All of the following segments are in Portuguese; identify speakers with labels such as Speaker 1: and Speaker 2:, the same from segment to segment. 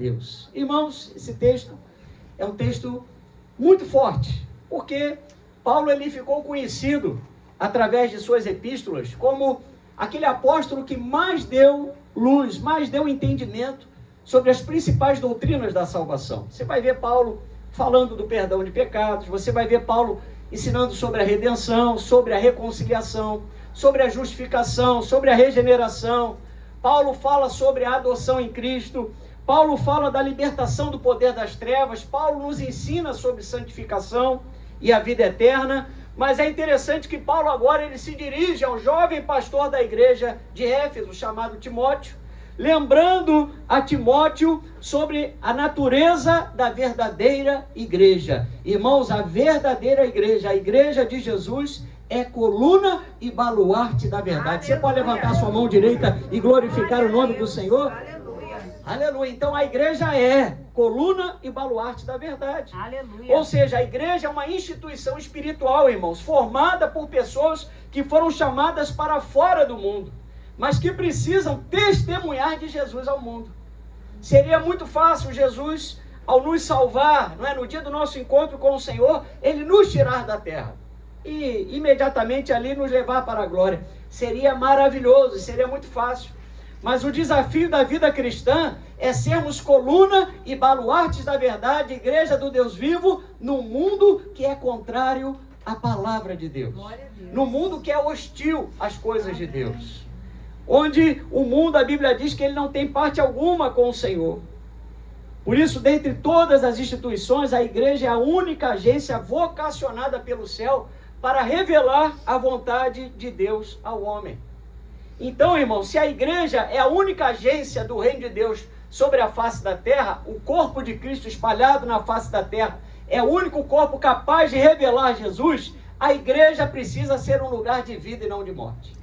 Speaker 1: Deus. Irmãos, esse texto é um texto muito forte, porque Paulo ele ficou conhecido através de suas epístolas como aquele apóstolo que mais deu luz, mais deu entendimento sobre as principais doutrinas da salvação. Você vai ver Paulo falando do perdão de pecados, você vai ver Paulo ensinando sobre a redenção, sobre a reconciliação, sobre a justificação, sobre a regeneração. Paulo fala sobre a adoção em Cristo. Paulo fala da libertação do poder das trevas. Paulo nos ensina sobre santificação e a vida eterna. Mas é interessante que Paulo agora ele se dirige ao jovem pastor da igreja de Éfeso, chamado Timóteo, lembrando a Timóteo sobre a natureza da verdadeira igreja. Irmãos, a verdadeira igreja, a igreja de Jesus, é coluna e baluarte da verdade. Você pode levantar sua mão direita e glorificar o nome do Senhor? Aleluia. Então a igreja é coluna e baluarte da verdade.
Speaker 2: Aleluia.
Speaker 1: Ou seja, a igreja é uma instituição espiritual, irmãos, formada por pessoas que foram chamadas para fora do mundo, mas que precisam testemunhar de Jesus ao mundo. Seria muito fácil Jesus, ao nos salvar, não é, no dia do nosso encontro com o Senhor, ele nos tirar da terra e imediatamente ali nos levar para a glória. Seria maravilhoso, seria muito fácil. Mas o desafio da vida cristã é sermos coluna e baluartes da verdade, igreja do Deus vivo, num mundo que é contrário à palavra de Deus. No mundo que é hostil às coisas de Deus. Onde o mundo, a Bíblia diz que ele não tem parte alguma com o Senhor. Por isso, dentre todas as instituições, a igreja é a única agência vocacionada pelo céu para revelar a vontade de Deus ao homem. Então, irmão, se a igreja é a única agência do reino de Deus sobre a face da terra, o corpo de Cristo espalhado na face da terra é o único corpo capaz de revelar Jesus, a igreja precisa ser um lugar de vida e não de morte.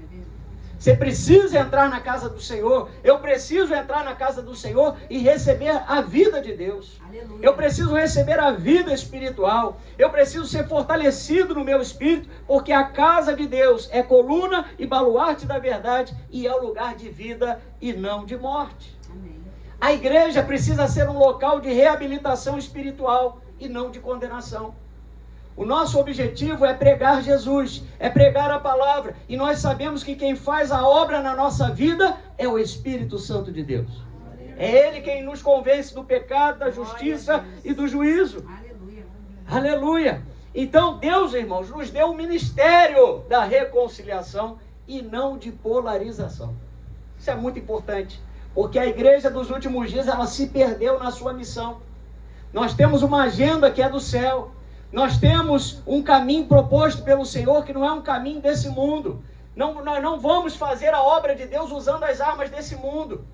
Speaker 1: Você precisa entrar na casa do Senhor, eu preciso entrar na casa do Senhor e receber a vida de Deus. Aleluia. Eu preciso receber a vida espiritual, eu preciso ser fortalecido no meu espírito, porque a casa de Deus é coluna e baluarte da verdade e é o lugar de vida e não de morte. Amém. A igreja precisa ser um local de reabilitação espiritual e não de condenação. O nosso objetivo é pregar Jesus, é pregar a palavra. E nós sabemos que quem faz a obra na nossa vida é o Espírito Santo de Deus. É Ele quem nos convence do pecado, da justiça e do juízo. Aleluia. Aleluia. Então Deus, irmãos, nos deu o ministério da reconciliação e não de polarização. Isso é muito importante, porque a igreja dos últimos dias, ela se perdeu na sua missão. Nós temos uma agenda que é do céu. Nós temos um caminho proposto pelo Senhor que não é um caminho desse mundo. Nós não vamos fazer a obra de Deus usando as armas desse mundo.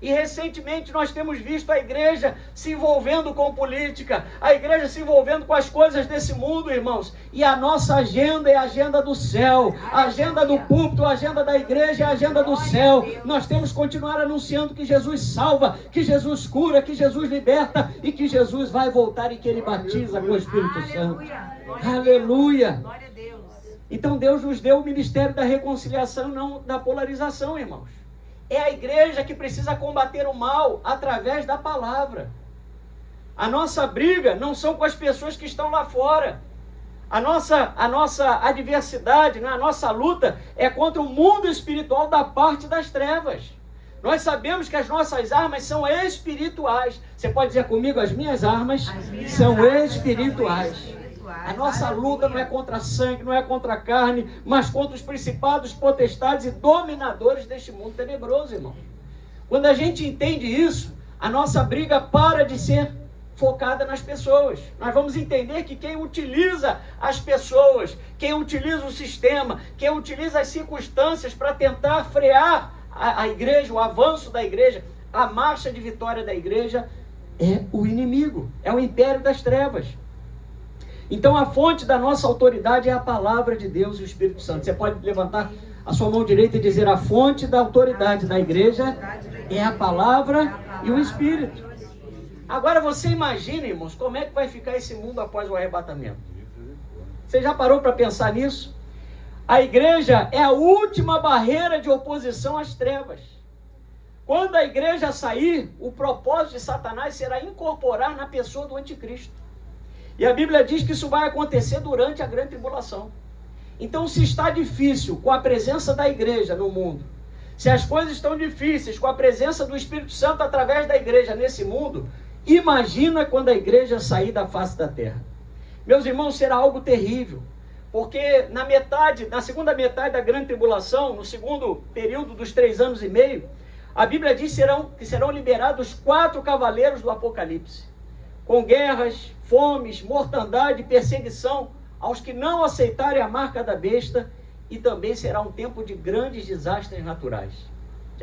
Speaker 1: E recentemente nós temos visto a igreja se envolvendo com política, a igreja se envolvendo com as coisas desse mundo, irmãos. E a nossa agenda é a agenda do céu, a agenda do púlpito, a agenda da igreja é a agenda do céu. Nós temos que continuar anunciando que Jesus salva, que Jesus cura, que Jesus liberta e que Jesus vai voltar e que Ele batiza com o Espírito Santo. Aleluia! Então Deus nos deu o ministério da reconciliação, não da polarização, irmãos. É a igreja que precisa combater o mal através da palavra. A nossa briga não são com as pessoas que estão lá fora. A nossa adversidade, a nossa luta é contra o mundo espiritual da parte das trevas. Nós sabemos que as nossas armas são espirituais. Você pode dizer comigo, as minhas armas são espirituais. A nossa luta não é contra sangue, não é contra carne, mas contra os principados, potestades e dominadores deste mundo tenebroso, irmão. Quando a gente entende isso, a nossa briga para de ser focada nas pessoas. Nós vamos entender que quem utiliza as pessoas, quem utiliza o sistema, quem utiliza as circunstâncias para tentar frear a igreja, o avanço da igreja, a marcha de vitória da igreja, é o inimigo, é o império das trevas. Então a fonte da nossa autoridade é a palavra de Deus e o Espírito Santo. Você pode levantar a sua mão direita e dizer: a fonte da autoridade da igreja é a palavra e o Espírito. Agora você imagina, irmãos, como é que vai ficar esse mundo após o arrebatamento? Você já parou para pensar nisso? A igreja é a última barreira de oposição às trevas. Quando a igreja sair, o propósito de Satanás será incorporar na pessoa do anticristo. E a Bíblia diz que isso vai acontecer durante a grande tribulação. Então, se está difícil com a presença da igreja no mundo, se as coisas estão difíceis com a presença do Espírito Santo através da igreja nesse mundo, imagina quando a igreja sair da face da terra. Meus irmãos, será algo terrível, porque na segunda metade da grande tribulação, no segundo período dos 3 anos e meio, a Bíblia diz que serão liberados 4 cavaleiros do Apocalipse, com guerras, fomes, mortandade, perseguição aos que não aceitarem a marca da besta, e também será um tempo de grandes desastres naturais.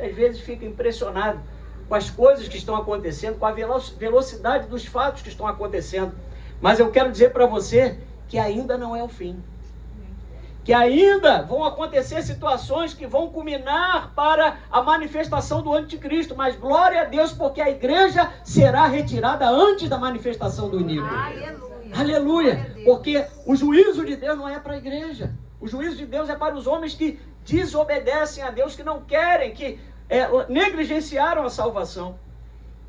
Speaker 1: Às vezes fica impressionado com as coisas que estão acontecendo, com a velocidade dos fatos que estão acontecendo, mas eu quero dizer para você que ainda não é o fim. Que ainda vão acontecer situações que vão culminar para a manifestação do anticristo, mas glória a Deus, porque a igreja será retirada antes da manifestação do inimigo. Aleluia! Aleluia! Porque o juízo de Deus não é para a igreja. O juízo de Deus é para os homens que desobedecem a Deus, que não querem, que negligenciaram a salvação.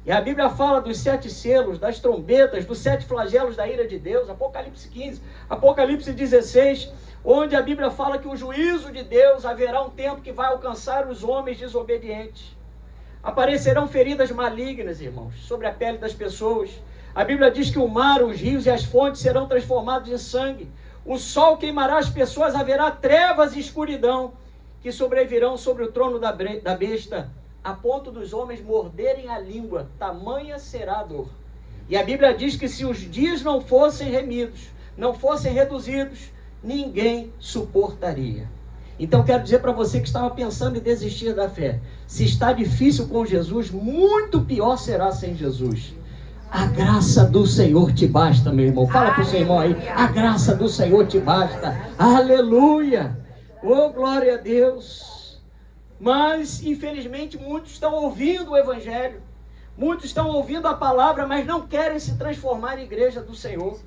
Speaker 1: E a Bíblia fala dos 7 selos, das trombetas, dos 7 flagelos da ira de Deus, Apocalipse 15, Apocalipse 16, onde a Bíblia fala que o juízo de Deus haverá um tempo que vai alcançar os homens desobedientes. Aparecerão feridas malignas, irmãos, sobre a pele das pessoas. A Bíblia diz que o mar, os rios e as fontes serão transformados em sangue. O sol queimará as pessoas, haverá trevas e escuridão que sobrevirão sobre o trono da besta, a ponto dos homens morderem a língua, tamanha será a dor. E a Bíblia diz que se os dias não fossem remidos, não fossem reduzidos, ninguém suportaria. Então quero dizer para você que estava pensando em desistir da fé, se está difícil com Jesus, muito pior será sem Jesus. A graça do Senhor te basta, meu irmão. Fala para o seu irmão aí, a graça do Senhor te basta. Aleluia! Oh, glória a Deus! Mas, infelizmente, muitos estão ouvindo o Evangelho, muitos estão ouvindo a palavra, mas não querem se transformar em igreja do Senhor.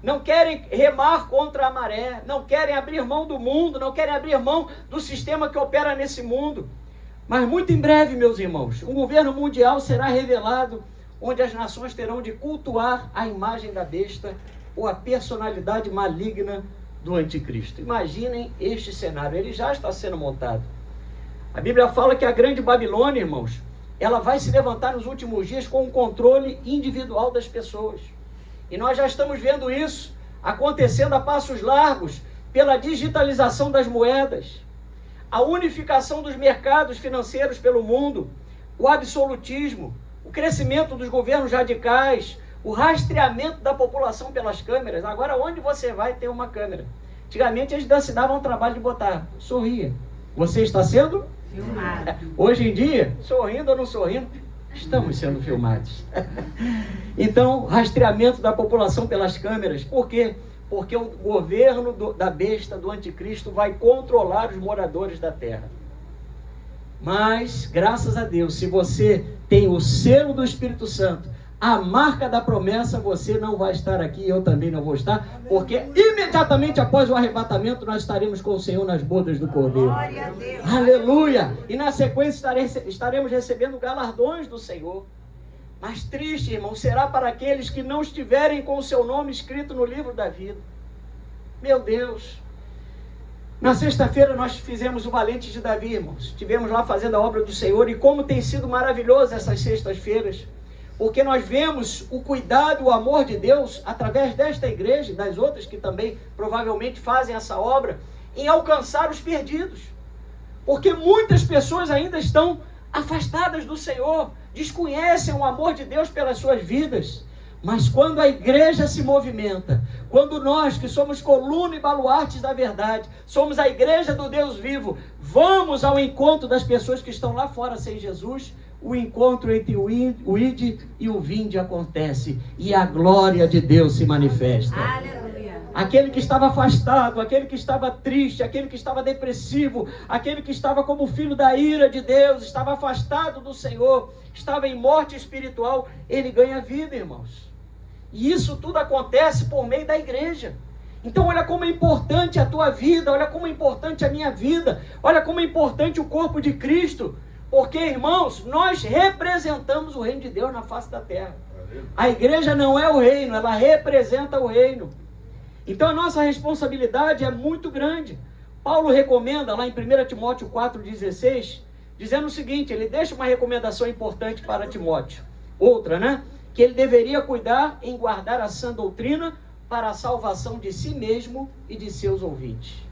Speaker 1: Não querem remar contra a maré, não querem abrir mão do mundo, não querem abrir mão do sistema que opera nesse mundo. Mas muito em breve, meus irmãos, um governo mundial será revelado, onde as nações terão de cultuar a imagem da besta ou a personalidade maligna do anticristo. Imaginem este cenário, ele já está sendo montado. A Bíblia fala que a grande Babilônia, irmãos, ela vai se levantar nos últimos dias com o controle individual das pessoas. E nós já estamos vendo isso acontecendo a passos largos pela digitalização das moedas, a unificação dos mercados financeiros pelo mundo, o absolutismo, o crescimento dos governos radicais, o rastreamento da população pelas câmeras. Agora, onde você vai ter uma câmera? Antigamente, eles se davam o trabalho de botar, sorria. Você está sendo filmado. Hoje em dia, sorrindo ou não sorrindo, estamos sendo filmados. Então, rastreamento da população pelas câmeras. Por quê? Porque o governo da besta, do anticristo, vai controlar os moradores da terra. Mas, graças a Deus, se você tem o selo do Espírito Santo, a marca da promessa, você não vai estar aqui, eu também não vou estar, porque imediatamente após o arrebatamento nós estaremos com o Senhor nas bodas do Cordeiro. Glória a Deus. Aleluia! E na sequência estaremos recebendo galardões do Senhor. Mas triste, irmão, será para aqueles que não estiverem com o seu nome escrito no livro da vida. Meu Deus! Na sexta-feira nós fizemos o Valente de Davi, irmãos. Estivemos lá fazendo a obra do Senhor, e como tem sido maravilhoso essas sextas-feiras, porque nós vemos o cuidado, o amor de Deus, através desta igreja e das outras que também provavelmente fazem essa obra, em alcançar os perdidos. Porque muitas pessoas ainda estão afastadas do Senhor, desconhecem o amor de Deus pelas suas vidas. Mas quando a igreja se movimenta, quando nós que somos coluna e baluartes da verdade, somos a igreja do Deus vivo, vamos ao encontro das pessoas que estão lá fora sem Jesus, o encontro entre o ide e o vinde acontece, e a glória de Deus se manifesta. Aleluia. Aquele que estava afastado, aquele que estava triste, aquele que estava depressivo, aquele que estava como filho da ira de Deus, estava afastado do Senhor, estava em morte espiritual, ele ganha vida, irmãos. E isso tudo acontece por meio da igreja. Então olha como é importante a tua vida, olha como é importante a minha vida, olha como é importante o corpo de Cristo, Porque, irmãos, nós representamos o reino de Deus na face da terra. A igreja não é o reino, ela representa o reino. Então a nossa responsabilidade é muito grande. Paulo recomenda lá em 1 Timóteo 4,16, dizendo o seguinte, ele deixa uma recomendação importante para Timóteo. Outra, né? Que ele deveria cuidar em guardar a sã doutrina para a salvação de si mesmo e de seus ouvintes.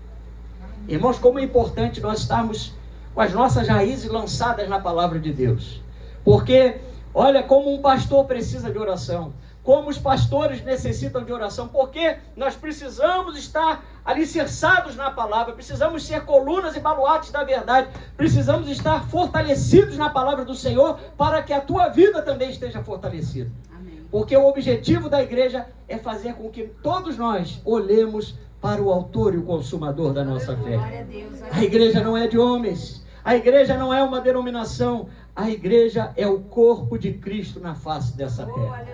Speaker 1: Irmãos, como é importante nós estarmos com as nossas raízes lançadas na palavra de Deus. Porque, olha, como um pastor precisa de oração, como os pastores necessitam de oração, porque nós precisamos estar alicerçados na palavra, precisamos ser colunas e baluartes da verdade, precisamos estar fortalecidos na palavra do Senhor, para que a tua vida também esteja fortalecida. Amém. Porque o objetivo da igreja é fazer com que todos nós olhemos para o autor e o consumador da nossa fé. A igreja não é de homens, a igreja não é uma denominação, a igreja é o corpo de Cristo na face dessa terra.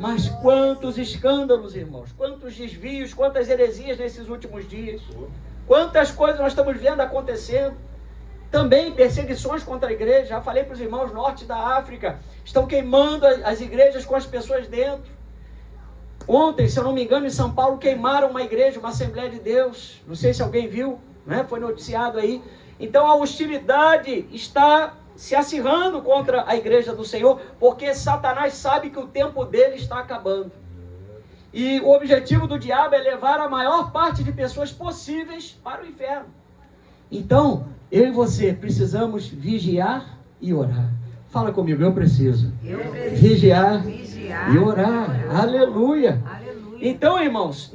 Speaker 1: Mas quantos escândalos, irmãos, quantos desvios, quantas heresias nesses últimos dias, quantas coisas nós estamos vendo acontecendo, também perseguições contra a igreja. Já falei para os irmãos norte da África, estão queimando as igrejas com as pessoas dentro. Ontem, se eu não me engano, em São Paulo queimaram uma igreja, uma Assembleia de Deus, não sei se alguém viu, né? Foi noticiado aí. Então a hostilidade está se acirrando contra a igreja do Senhor, porque Satanás sabe que o tempo dele está acabando. E o objetivo do diabo é levar a maior parte de pessoas possíveis para o inferno. Então, eu e você precisamos vigiar e orar. Fala comigo, eu preciso vigiar e orar. Aleluia. Então, irmãos,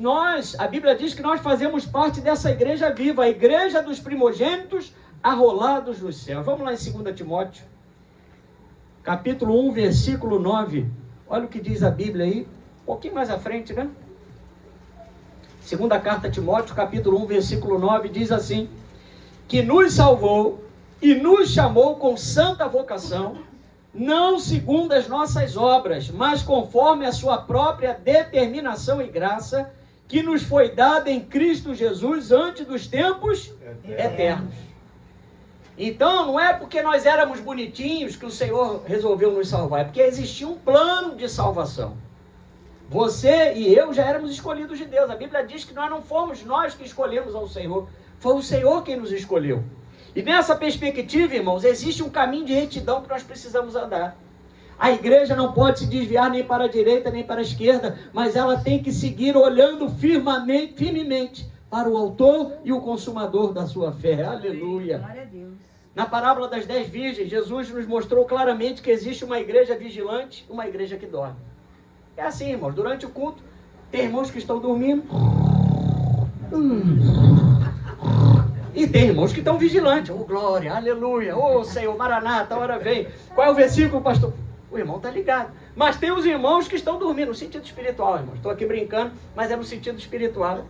Speaker 1: a Bíblia diz que nós fazemos parte dessa igreja viva, a igreja dos primogênitos arrolados dos céus. Vamos lá em 2 Timóteo, capítulo 1, versículo 9. Olha o que diz a Bíblia aí, um pouquinho mais à frente, né? Segunda carta a Timóteo, capítulo 1, versículo 9, diz assim: que nos salvou e nos chamou com santa vocação, não segundo as nossas obras, mas conforme a sua própria determinação e graça, que nos foi dada em Cristo Jesus antes dos tempos eternos. Então, não é porque nós éramos bonitinhos que o Senhor resolveu nos salvar, é porque existia um plano de salvação. Você e eu já éramos escolhidos de Deus. A Bíblia diz que nós não fomos nós que escolhemos ao Senhor, foi o Senhor quem nos escolheu. E nessa perspectiva, irmãos, existe um caminho de retidão que nós precisamos andar. A igreja não pode se desviar nem para a direita nem para a esquerda, mas ela tem que seguir olhando firmemente para o autor e o consumador da sua fé. Aleluia. Glória a Deus. Na parábola das 10 virgens, Jesus nos mostrou claramente que existe uma igreja vigilante e uma igreja que dorme. É assim, irmãos, durante o culto, tem irmãos que estão dormindo. E tem irmãos que estão vigilantes. Oh, glória, aleluia. Oh, Senhor, Maranata, a hora vem. Qual é o versículo, pastor? O irmão está ligado. Mas tem os irmãos que estão dormindo, no sentido espiritual, irmãos. Estou aqui brincando, mas é no sentido espiritual.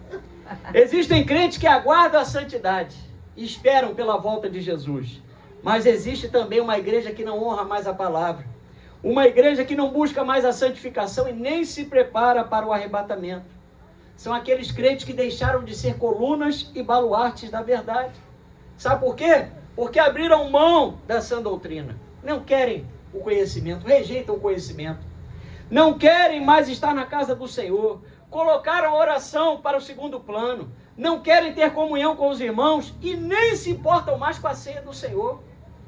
Speaker 1: Existem crentes que aguardam a santidade e esperam pela volta de Jesus. Mas existe também uma igreja que não honra mais a palavra. Uma igreja que não busca mais a santificação e nem se prepara para o arrebatamento. São aqueles crentes que deixaram de ser colunas e baluartes da verdade. Sabe por quê? Porque abriram mão da sã doutrina. Não querem o conhecimento, rejeitam o conhecimento. Não querem mais estar na casa do Senhor. Colocaram a oração para o segundo plano. Não querem ter comunhão com os irmãos e nem se importam mais com a ceia do Senhor.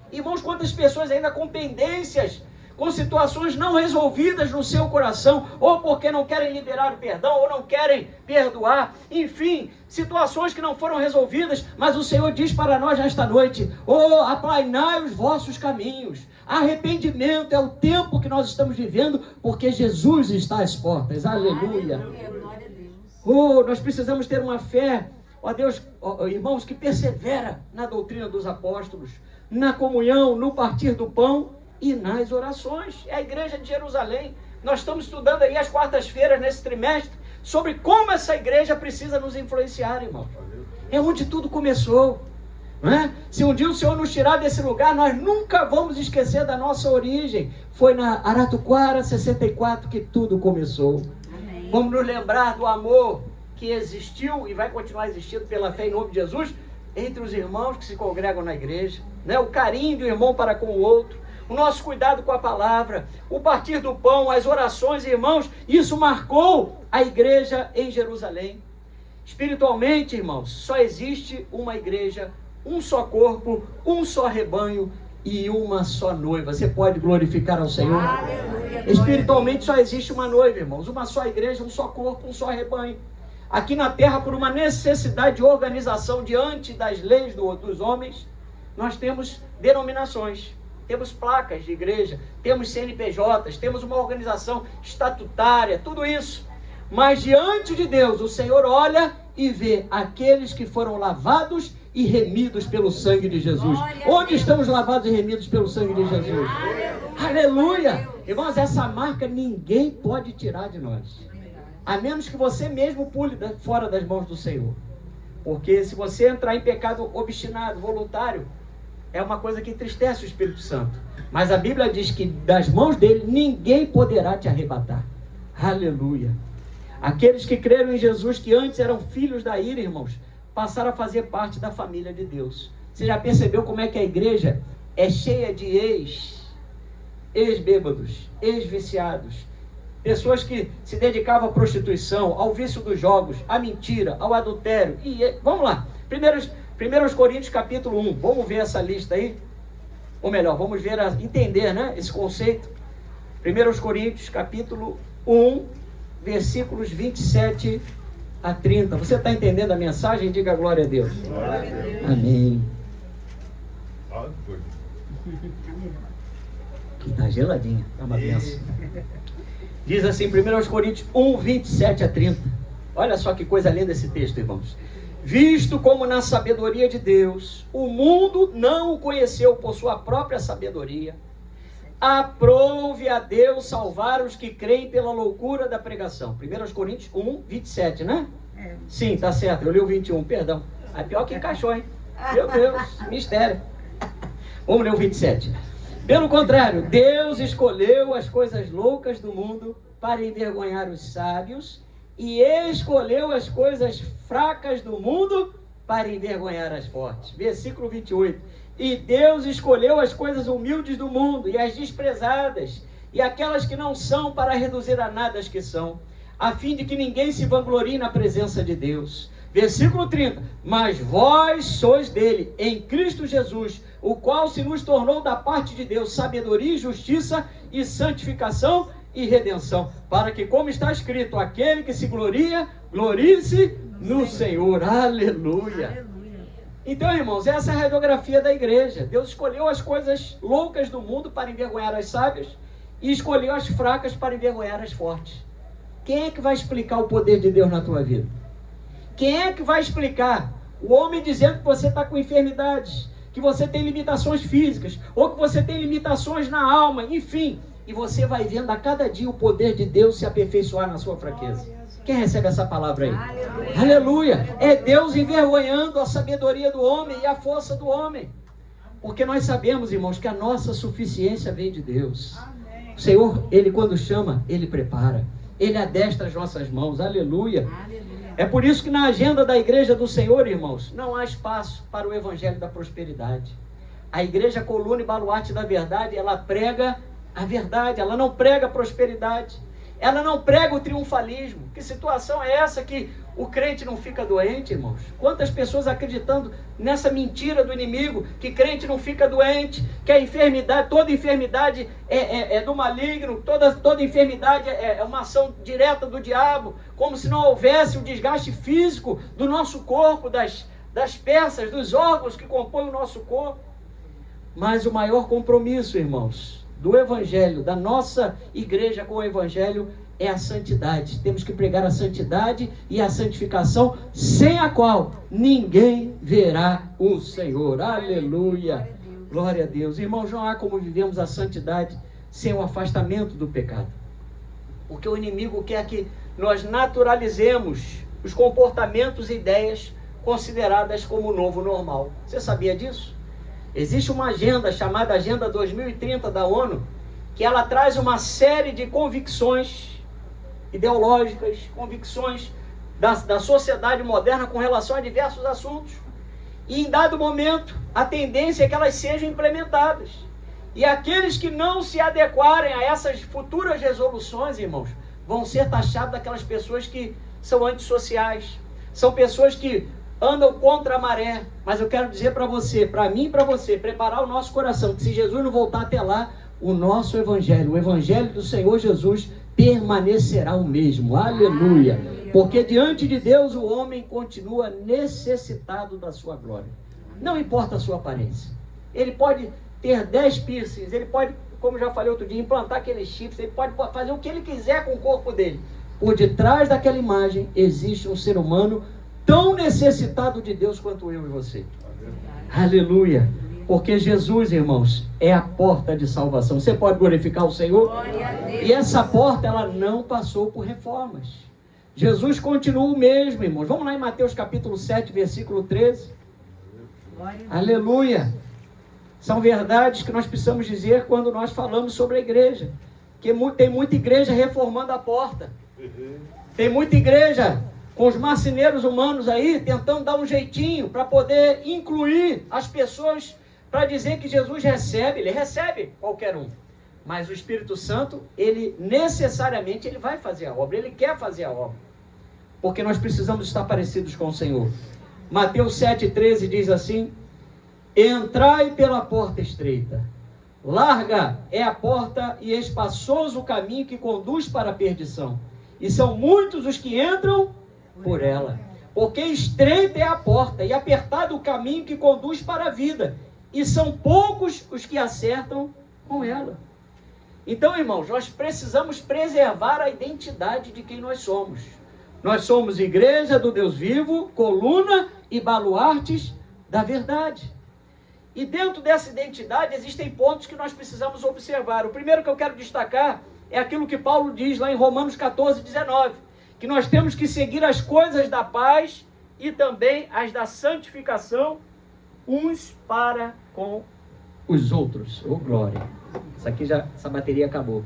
Speaker 1: Irmãos, quantas pessoas ainda com pendências, com situações não resolvidas no seu coração, ou porque não querem liberar o perdão, ou não querem perdoar, enfim, situações que não foram resolvidas, mas o Senhor diz para nós nesta noite: aplainai os vossos caminhos. Arrependimento é o tempo que nós estamos vivendo, porque Jesus está às portas. Aleluia. Glória a Deus. Nós precisamos ter uma fé, Deus, irmãos, que persevera na doutrina dos apóstolos, na comunhão, no partir do pão e nas orações. É a igreja de Jerusalém. Nós estamos estudando aí às quartas-feiras nesse trimestre sobre como essa igreja precisa nos influenciar, irmão. É onde tudo começou, não é? Se um dia o Senhor nos tirar desse lugar, nós nunca vamos esquecer da nossa origem. Foi na Aratuquara 64 que tudo começou. Amém. Vamos nos lembrar do amor que existiu e vai continuar existindo pela fé em nome de Jesus entre os irmãos que se congregam na igreja. né? O carinho do irmão para com o outro, o nosso cuidado com a palavra, o partir do pão, as orações, irmãos, isso marcou a igreja em Jerusalém. Espiritualmente, irmãos, só existe uma igreja, um só corpo, um só rebanho e uma só noiva. Você pode glorificar ao Senhor? Aleluia. Espiritualmente só existe uma noiva, irmãos, uma só igreja, um só corpo, um só rebanho. Aqui na terra, por uma necessidade de organização diante das leis dos homens, nós temos denominações, temos placas de igreja, temos CNPJs, temos uma organização estatutária, tudo isso. Mas diante de Deus, o Senhor olha e vê aqueles que foram lavados e remidos pelo sangue de Jesus. Onde estamos lavados e remidos pelo sangue de Jesus? Aleluia! Irmãos, essa marca ninguém pode tirar de nós. A menos que você mesmo pule fora das mãos do Senhor. Porque se você entrar em pecado obstinado, voluntário, é uma coisa que entristece o Espírito Santo. Mas a Bíblia diz que das mãos dele ninguém poderá te arrebatar. Aleluia! Aqueles que creram em Jesus, que antes eram filhos da ira, irmãos, passaram a fazer parte da família de Deus. Você já percebeu como é que a igreja é cheia de ex-bêbados, ex-viciados, pessoas que se dedicavam à prostituição, ao vício dos jogos, à mentira, ao adultério. Vamos lá, 1 Coríntios capítulo 1, vamos ver essa lista aí? Ou melhor, vamos ver, entender, né, esse conceito. 1 Coríntios capítulo 1, versículos 27 a 30. Você está entendendo a mensagem? Diga glória a Deus. Glória a Deus. Amém. Que está geladinha, é uma bênção. Diz assim, 1 Coríntios 1, 27 a 30. Olha só que coisa linda esse texto, irmãos. Visto como na sabedoria de Deus, o mundo não o conheceu por sua própria sabedoria, aprove a Deus salvar os que creem pela loucura da pregação. 1 Coríntios 1, 27, né? É. Sim, tá certo, eu li o 21, perdão. É pior que encaixou, hein? Meu Deus, mistério. Vamos ler o 27. Pelo contrário, Deus escolheu as coisas loucas do mundo para envergonhar os sábios e escolheu as coisas fracas do mundo para envergonhar as fortes. Versículo 28. E Deus escolheu as coisas humildes do mundo e as desprezadas e aquelas que não são para reduzir a nada as que são, a fim de que ninguém se vanglorie na presença de Deus. Versículo 30. Mas vós sois dele, em Cristo Jesus, o qual se nos tornou da parte de Deus sabedoria e justiça e santificação e redenção, para que, como está escrito, aquele que se gloria, glorie-se no Senhor. Aleluia! Então, irmãos, essa é a radiografia da igreja. Deus escolheu as coisas loucas do mundo para envergonhar as sábias e escolheu as fracas para envergonhar as fortes. Quem é que vai explicar o poder de Deus na tua vida? Quem é que vai explicar? O homem dizendo que você está com enfermidades, que você tem limitações físicas, ou que você tem limitações na alma, enfim. E você vai vendo a cada dia o poder de Deus se aperfeiçoar na sua fraqueza. Quem recebe essa palavra aí? Aleluia! Aleluia! É Deus envergonhando a sabedoria do homem e a força do homem. Porque nós sabemos, irmãos, que a nossa suficiência vem de Deus. Amém. O Senhor, Ele quando chama, Ele prepara. Ele adestra as nossas mãos. Aleluia! Aleluia! É por isso que na agenda da igreja do Senhor, irmãos, não há espaço para o evangelho da prosperidade. A igreja coluna e baluarte da verdade, ela prega a verdade, ela não prega a prosperidade. Ela não prega o triunfalismo. Que situação é essa que o crente não fica doente, irmãos? Quantas pessoas acreditando nessa mentira do inimigo, que crente não fica doente, que a enfermidade, toda enfermidade é do maligno, toda enfermidade é uma ação direta do diabo, como se não houvesse o desgaste físico do nosso corpo, das peças, dos órgãos que compõem o nosso corpo. Mas o maior compromisso, irmãos, do evangelho, da nossa igreja com o evangelho, é a santidade. Temos que pregar a santidade e a santificação, sem a qual ninguém verá o Senhor. Aleluia! Glória a Deus. Irmãos, não há como vivemos a santidade sem o afastamento do pecado. Porque o inimigo quer que nós naturalizemos os comportamentos e ideias consideradas como novo normal. Você sabia disso? Existe uma agenda chamada Agenda 2030 da ONU, que ela traz uma série de convicções ideológicas, convicções da sociedade moderna com relação a diversos assuntos. E em dado momento, a tendência é que elas sejam implementadas. E aqueles que não se adequarem a essas futuras resoluções, irmãos, vão ser taxados daquelas pessoas que são antissociais. São pessoas que andam contra a maré. Mas eu quero dizer para você, para mim e para você, preparar o nosso coração, que se Jesus não voltar até lá, o nosso evangelho, o evangelho do Senhor Jesus, permanecerá o mesmo. Aleluia! Porque diante de Deus o homem continua necessitado da sua glória. Não importa a sua aparência. Ele pode ter 10 piercings, ele pode, como já falei outro dia, implantar aqueles chifres, ele pode fazer o que ele quiser com o corpo dele. Por detrás daquela imagem existe um ser humano tão necessitado de Deus quanto eu e você. Aleluia! Porque Jesus, irmãos, é a porta de salvação. Você pode glorificar o Senhor? E essa porta, ela não passou por reformas. Jesus continua o mesmo, irmãos. Vamos lá em Mateus capítulo 7, versículo 13. Aleluia! São verdades que nós precisamos dizer quando nós falamos sobre a igreja. Que tem muita igreja reformando a porta. Tem muita igreja com os marceneiros humanos aí, tentando dar um jeitinho para poder incluir as pessoas, para dizer que Jesus recebe, ele recebe qualquer um. Mas o Espírito Santo, ele necessariamente, ele vai fazer a obra, ele quer fazer a obra. Porque nós precisamos estar parecidos com o Senhor. Mateus 7,13 diz assim: entrai pela porta estreita. Larga é a porta e espaçoso o caminho que conduz para a perdição. E são muitos os que entram por ela. Porque estreita é a porta e apertado o caminho que conduz para a vida. E são poucos os que acertam com ela. Então, irmãos, nós precisamos preservar a identidade de quem nós somos. Nós somos igreja do Deus vivo, coluna e baluartes da verdade. E dentro dessa identidade existem pontos que nós precisamos observar. O primeiro que eu quero destacar é aquilo que Paulo diz lá em Romanos 14, 19. Que nós temos que seguir as coisas da paz e também as da santificação uns para com os outros. Oh, glória! Essa bateria acabou.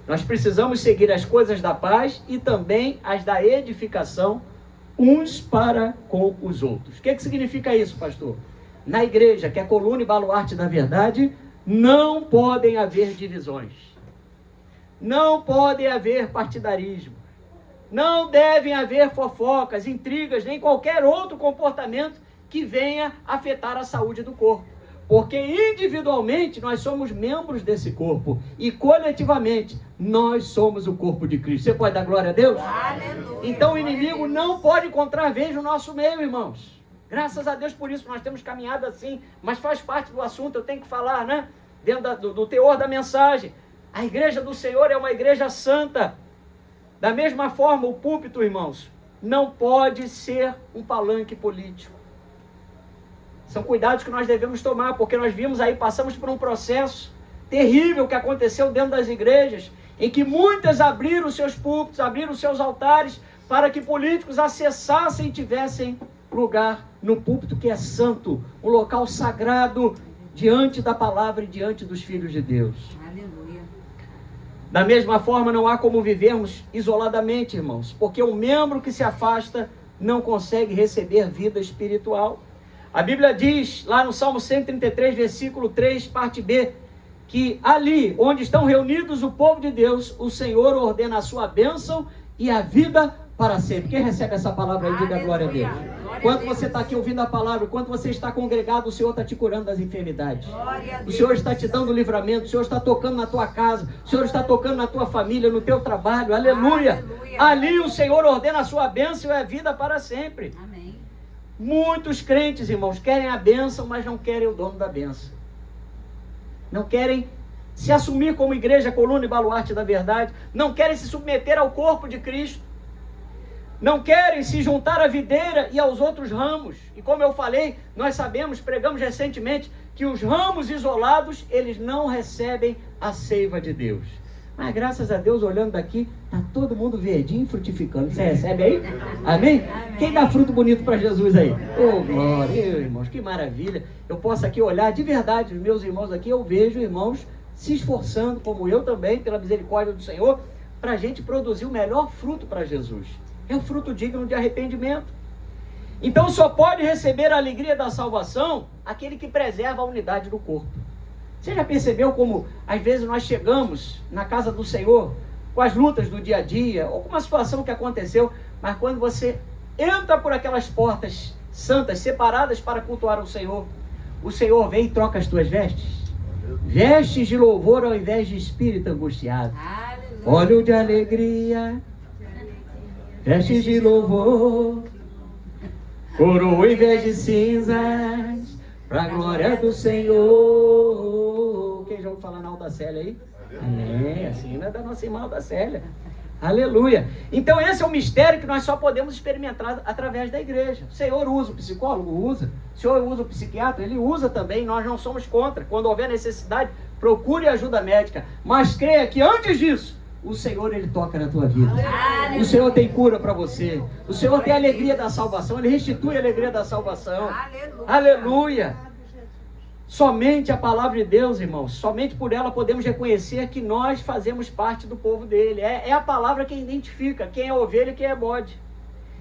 Speaker 1: Nós precisamos seguir as coisas da paz e também as da edificação uns para com os outros. O que significa isso, pastor? Na igreja, que é coluna e baluarte da verdade, não podem haver divisões. Não podem haver partidarismo. Não devem haver fofocas, intrigas, nem qualquer outro comportamento que venha afetar a saúde do corpo. Porque individualmente nós somos membros desse corpo e coletivamente nós somos o corpo de Cristo. Você pode dar glória a Deus? Aleluia. Então o inimigo não pode encontrar vez no nosso meio, irmãos. Graças a Deus por isso, nós temos caminhado assim, mas faz parte do assunto, eu tenho que falar, né? Dentro do teor da mensagem. A igreja do Senhor é uma igreja santa. Da mesma forma, o púlpito, irmãos, não pode ser um palanque político. São cuidados que nós devemos tomar, porque nós vimos aí, passamos por um processo terrível que aconteceu dentro das igrejas, em que muitas abriram seus púlpitos, abriram seus altares, para que políticos acessassem e tivessem lugar no púlpito que é santo, um local sagrado diante da palavra e diante dos filhos de Deus. Aleluia. Da mesma forma, não há como vivermos isoladamente, irmãos, porque um membro que se afasta não consegue receber vida espiritual. A Bíblia diz, lá no Salmo 133, versículo 3, parte B, que ali, onde estão reunidos o povo de Deus, o Senhor ordena a sua bênção e a vida para sempre. Quem recebe essa palavra aí, diga glória a Deus. Enquanto você está aqui ouvindo a palavra, enquanto você está congregado, o Senhor está te curando das enfermidades. O Senhor está te dando livramento, o Senhor está tocando na tua casa, o Senhor está tocando na tua família, no teu trabalho. Aleluia! Ali o Senhor ordena a sua bênção e a vida para sempre. Amém. Muitos crentes, irmãos, querem a bênção, mas não querem o dono da bênção. Não querem se assumir como igreja, coluna e baluarte da verdade. Não querem se submeter ao corpo de Cristo. Não querem se juntar à videira e aos outros ramos. E como eu falei, nós sabemos, pregamos recentemente, que os ramos isolados, eles não recebem a seiva de Deus. Mas graças a Deus, olhando daqui, está todo mundo verdinho, frutificando. Você recebe aí? Amém? Amém. Quem dá fruto bonito para Jesus aí? Oh, glória, irmãos, que maravilha. Eu posso aqui olhar, de verdade, os meus irmãos aqui, eu vejo irmãos se esforçando, como eu também, pela misericórdia do Senhor, para a gente produzir o melhor fruto para Jesus. É um fruto digno de arrependimento. Então só pode receber a alegria da salvação aquele que preserva a unidade do corpo. Você já percebeu como às vezes nós chegamos na casa do Senhor com as lutas do dia a dia, ou com uma situação que aconteceu, mas quando você entra por aquelas portas santas, separadas para cultuar o Senhor vem e troca as tuas vestes. Vestes de louvor ao invés de espírito angustiado. Óleo de alegria, vestes de louvor, coroa em vez de cinzas, para a glória do Senhor. Quem já ouviu falar na Aldacélia aí? Amém. Assim não é da nossa irmã Aldacélia. Aleluia. Então esse é um mistério que nós só podemos experimentar através da igreja. O Senhor usa o psicólogo? Usa. O Senhor usa o psiquiatra? Ele usa também. Nós não somos contra. Quando houver necessidade, procure ajuda médica. Mas creia que antes disso, o Senhor, Ele toca na tua vida. Aleluia. O Senhor tem cura para você. O Senhor tem a alegria da salvação. Ele restitui a alegria da salvação. Aleluia. Aleluia. Somente a palavra de Deus, irmãos, somente por ela podemos reconhecer que nós fazemos parte do povo dele. É a palavra que identifica quem é ovelha e quem é bode.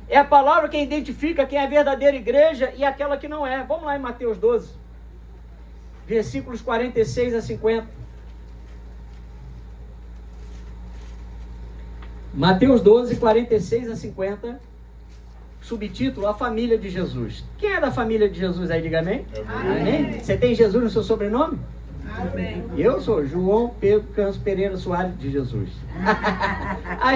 Speaker 1: É a palavra que identifica quem é a verdadeira igreja e aquela que não é. Vamos lá em Mateus 12, versículos 46 a 50. Mateus 12, 46 a 50. Subtítulo: A Família de Jesus. Quem é da família de Jesus aí? Diga amém. Amém. Você tem Jesus no seu sobrenome? Amém. Eu sou João Pedro Canso Pereira Soares de Jesus. A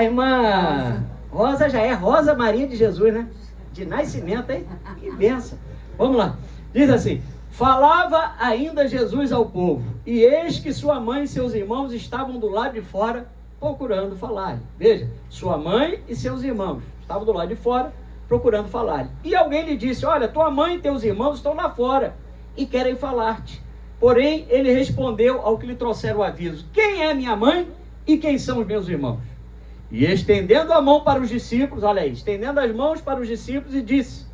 Speaker 1: irmã Rosa já é Rosa Maria de Jesus, né? De nascimento, hein? Que benção. Vamos lá. Diz assim: falava ainda Jesus ao povo, e eis que sua mãe e seus irmãos estavam do lado de fora procurando falar. Veja, sua mãe e seus irmãos estavam do lado de fora procurando falar. E alguém lhe disse: olha, tua mãe e teus irmãos estão lá fora e querem falar-te. Porém, ele respondeu ao que lhe trouxeram o aviso: quem é minha mãe e quem são os meus irmãos? E estendendo a mão para os discípulos, olha aí, estendendo as mãos para os discípulos, e disse: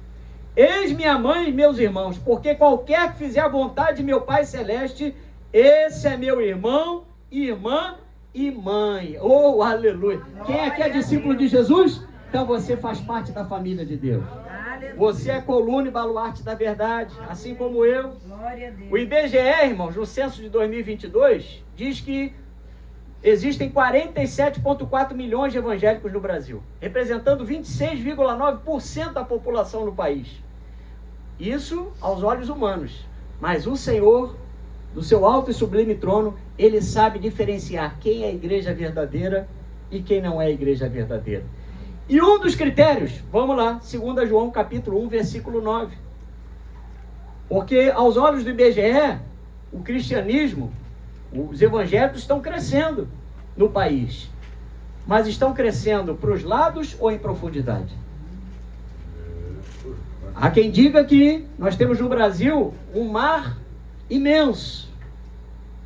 Speaker 1: eis minha mãe e meus irmãos, porque qualquer que fizer a vontade de meu Pai Celeste, esse é meu irmão, irmã e mãe. Oh, aleluia. Quem aqui é discípulo de Jesus? Então você faz parte da família de Deus. Você é coluna e baluarte da verdade, assim como eu. O IBGE, irmãos, no censo de 2022, diz que existem 47,4 milhões de evangélicos no Brasil, representando 26,9% da população no país. Isso aos olhos humanos. Mas o Senhor, do seu alto e sublime trono, Ele sabe diferenciar quem é a igreja verdadeira e quem não é a igreja verdadeira. E um dos critérios, vamos lá, 2 João capítulo 1, versículo 9. Porque aos olhos do IBGE, o cristianismo, os evangélicos estão crescendo no país. Mas estão crescendo para os lados ou em profundidade? Há quem diga que nós temos no Brasil um mar imenso,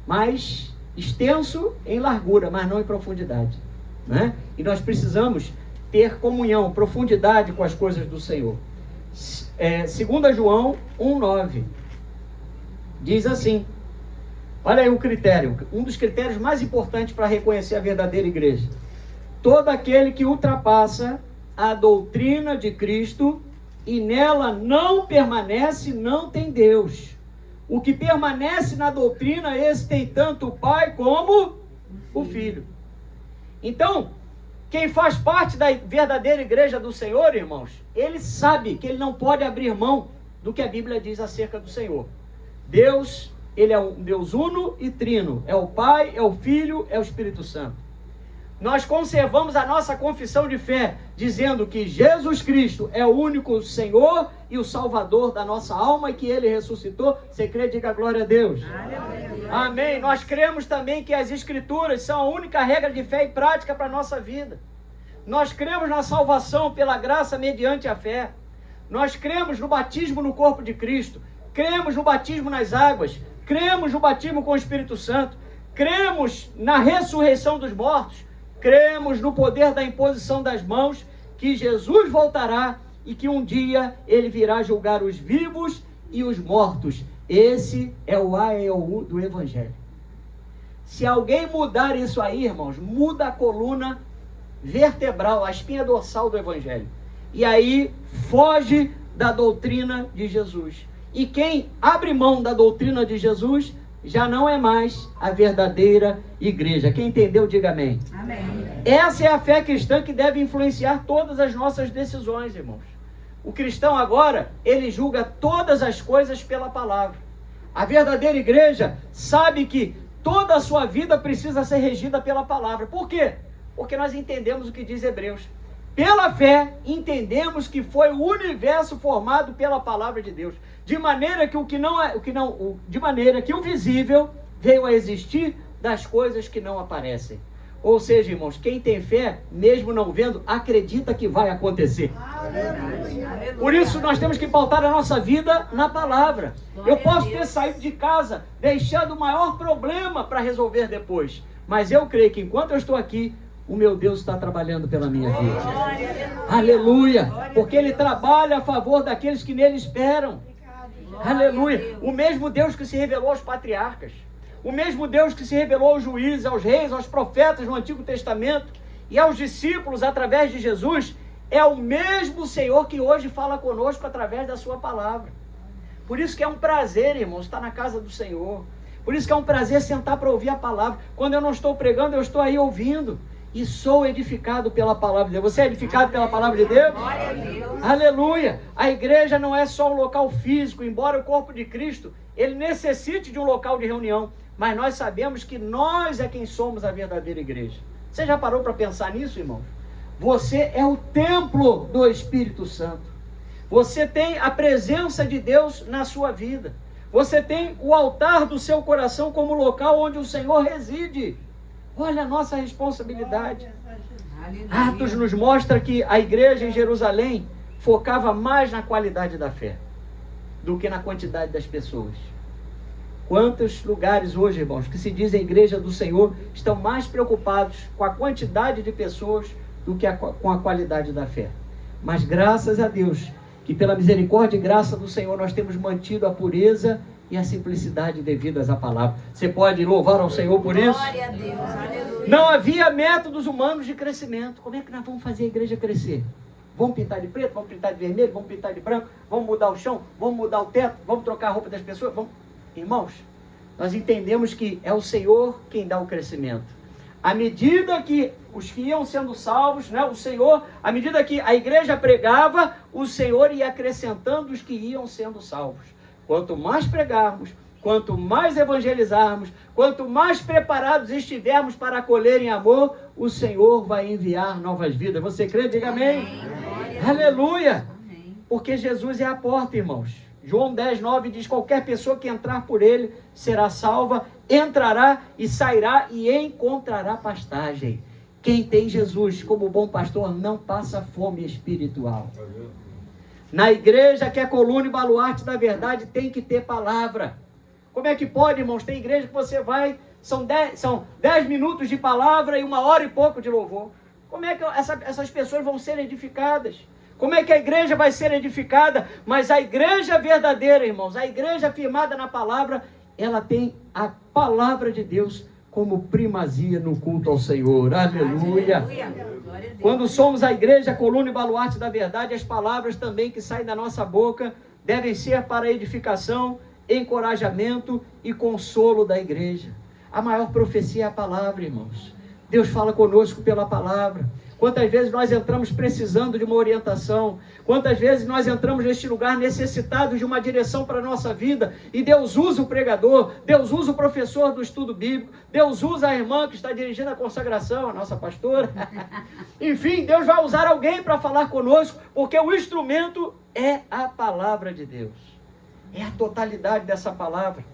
Speaker 1: mas extenso em largura, mas não em profundidade, né? E nós precisamos ter comunhão, profundidade com as coisas do Senhor. 2 João 1,9 diz assim, olha aí o critério, um dos critérios mais importantes para reconhecer a verdadeira igreja: todo aquele que ultrapassa a doutrina de Cristo e nela não permanece, não tem Deus. O que permanece na doutrina, esse tem tanto o Pai como o Filho. Então, quem faz parte da verdadeira igreja do Senhor, irmãos, ele sabe que ele não pode abrir mão do que a Bíblia diz acerca do Senhor. Deus, Ele é um Deus uno e trino. É o Pai, é o Filho, é o Espírito Santo. Nós conservamos a nossa confissão de fé, dizendo que Jesus Cristo é o único Senhor e o Salvador da nossa alma e que Ele ressuscitou. Você crê? Diga glória a Deus. Aleluia. Amém. Nós cremos também que as Escrituras são a única regra de fé e prática para a nossa vida. Nós cremos na salvação pela graça mediante a fé. Nós cremos no batismo no corpo de Cristo. Cremos no batismo nas águas. Cremos no batismo com o Espírito Santo. Cremos na ressurreição dos mortos. Cremos no poder da imposição das mãos, que Jesus voltará e que um dia Ele virá julgar os vivos e os mortos. Esse é o A e o U do Evangelho. Se alguém mudar isso aí, irmãos, muda a coluna vertebral, a espinha dorsal do Evangelho. e aí foge da doutrina de Jesus. E quem abre mão da doutrina de Jesus já não é mais a verdadeira igreja. Quem entendeu, diga amém.
Speaker 2: Amém.
Speaker 1: Essa é a fé cristã que deve influenciar todas as nossas decisões, irmãos. O cristão agora, ele julga todas as coisas pela palavra. A verdadeira igreja sabe que toda a sua vida precisa ser regida pela palavra. Por quê? Porque nós entendemos o que diz Hebreus. Pela fé, entendemos que foi o universo formado pela palavra de Deus, de maneira que o visível veio a existir das coisas que não aparecem. Ou seja, irmãos, quem tem fé, mesmo não vendo, acredita que vai acontecer.
Speaker 2: Aleluia.
Speaker 1: Por isso nós temos que pautar a nossa vida na palavra. Eu posso ter saído de casa deixando o maior problema para resolver depois, mas eu creio que enquanto eu estou aqui, o meu Deus está trabalhando pela minha vida. Aleluia! Porque Ele trabalha a favor daqueles que nele esperam. Aleluia! O mesmo Deus que se revelou aos patriarcas, o mesmo Deus que se revelou aos juízes, aos reis, aos profetas no Antigo Testamento e aos discípulos através de Jesus, é o mesmo Senhor que hoje fala conosco através da sua palavra. Por isso que é um prazer, irmãos, estar na casa do Senhor. Por isso que é um prazer sentar para ouvir a palavra. Quando eu não estou pregando, eu estou aí ouvindo. E sou edificado pela palavra de Deus. Você é edificado pela palavra de Deus?
Speaker 2: Glória a Deus.
Speaker 1: Aleluia! A igreja não é só um local físico, embora o corpo de Cristo, ele necessite de um local de reunião. Mas nós sabemos que nós é quem somos a verdadeira igreja. Você já parou para pensar nisso, irmãos? Você é o templo do Espírito Santo. Você tem a presença de Deus na sua vida. Você tem o altar do seu coração como local onde o Senhor reside. Olha a nossa responsabilidade. Atos nos mostra que a igreja em Jerusalém focava mais na qualidade da fé do que na quantidade das pessoas. Quantos lugares hoje, irmãos, que se dizem igreja do Senhor, estão mais preocupados com a quantidade de pessoas do que com a qualidade da fé. Mas graças a Deus, que pela misericórdia e graça do Senhor nós temos mantido a pureza e a simplicidade devidas à palavra. Você pode louvar ao Senhor por isso?
Speaker 2: Glória a Deus, aleluia.
Speaker 1: Não havia métodos humanos de crescimento. Como é que nós vamos fazer a igreja crescer? Vamos pintar de preto, vamos pintar de vermelho, vamos pintar de branco, vamos mudar o chão, vamos mudar o teto, vamos trocar a roupa das pessoas. Irmãos, nós entendemos que é o Senhor quem dá o crescimento. À medida que os que iam sendo salvos, né, o Senhor, à medida que a igreja pregava, o Senhor ia acrescentando os que iam sendo salvos. Quanto mais pregarmos, quanto mais evangelizarmos, quanto mais preparados estivermos para acolher em amor, o Senhor vai enviar novas vidas. Você crê? Diga amém. Aleluia! Porque Jesus é a porta, irmãos. João 10:9 diz: qualquer pessoa que entrar por ele será salva, entrará e sairá e encontrará pastagem. Quem tem Jesus como bom pastor não passa fome espiritual. Na igreja, que é coluna e baluarte da verdade, tem que ter palavra. Como é que pode, irmãos? Tem igreja que você vai, são 10 minutos de palavra e 1h e pouco de louvor. Como é que essas pessoas vão ser edificadas? Como é que a igreja vai ser edificada? Mas a igreja verdadeira, irmãos, a igreja firmada na palavra, ela tem a palavra de Deus como primazia no culto ao Senhor. Aleluia! Quando somos a igreja, coluna e baluarte da verdade, as palavras também que saem da nossa boca devem ser para edificação, encorajamento e consolo da igreja. A maior profecia é a palavra, irmãos. Deus fala conosco pela palavra. Quantas vezes nós entramos precisando de uma orientação, quantas vezes nós entramos neste lugar necessitados de uma direção para a nossa vida, e Deus usa o pregador, Deus usa o professor do estudo bíblico, Deus usa a irmã que está dirigindo a consagração, a nossa pastora. Enfim, Deus vai usar alguém para falar conosco, porque o instrumento é a palavra de Deus, é a totalidade dessa palavra.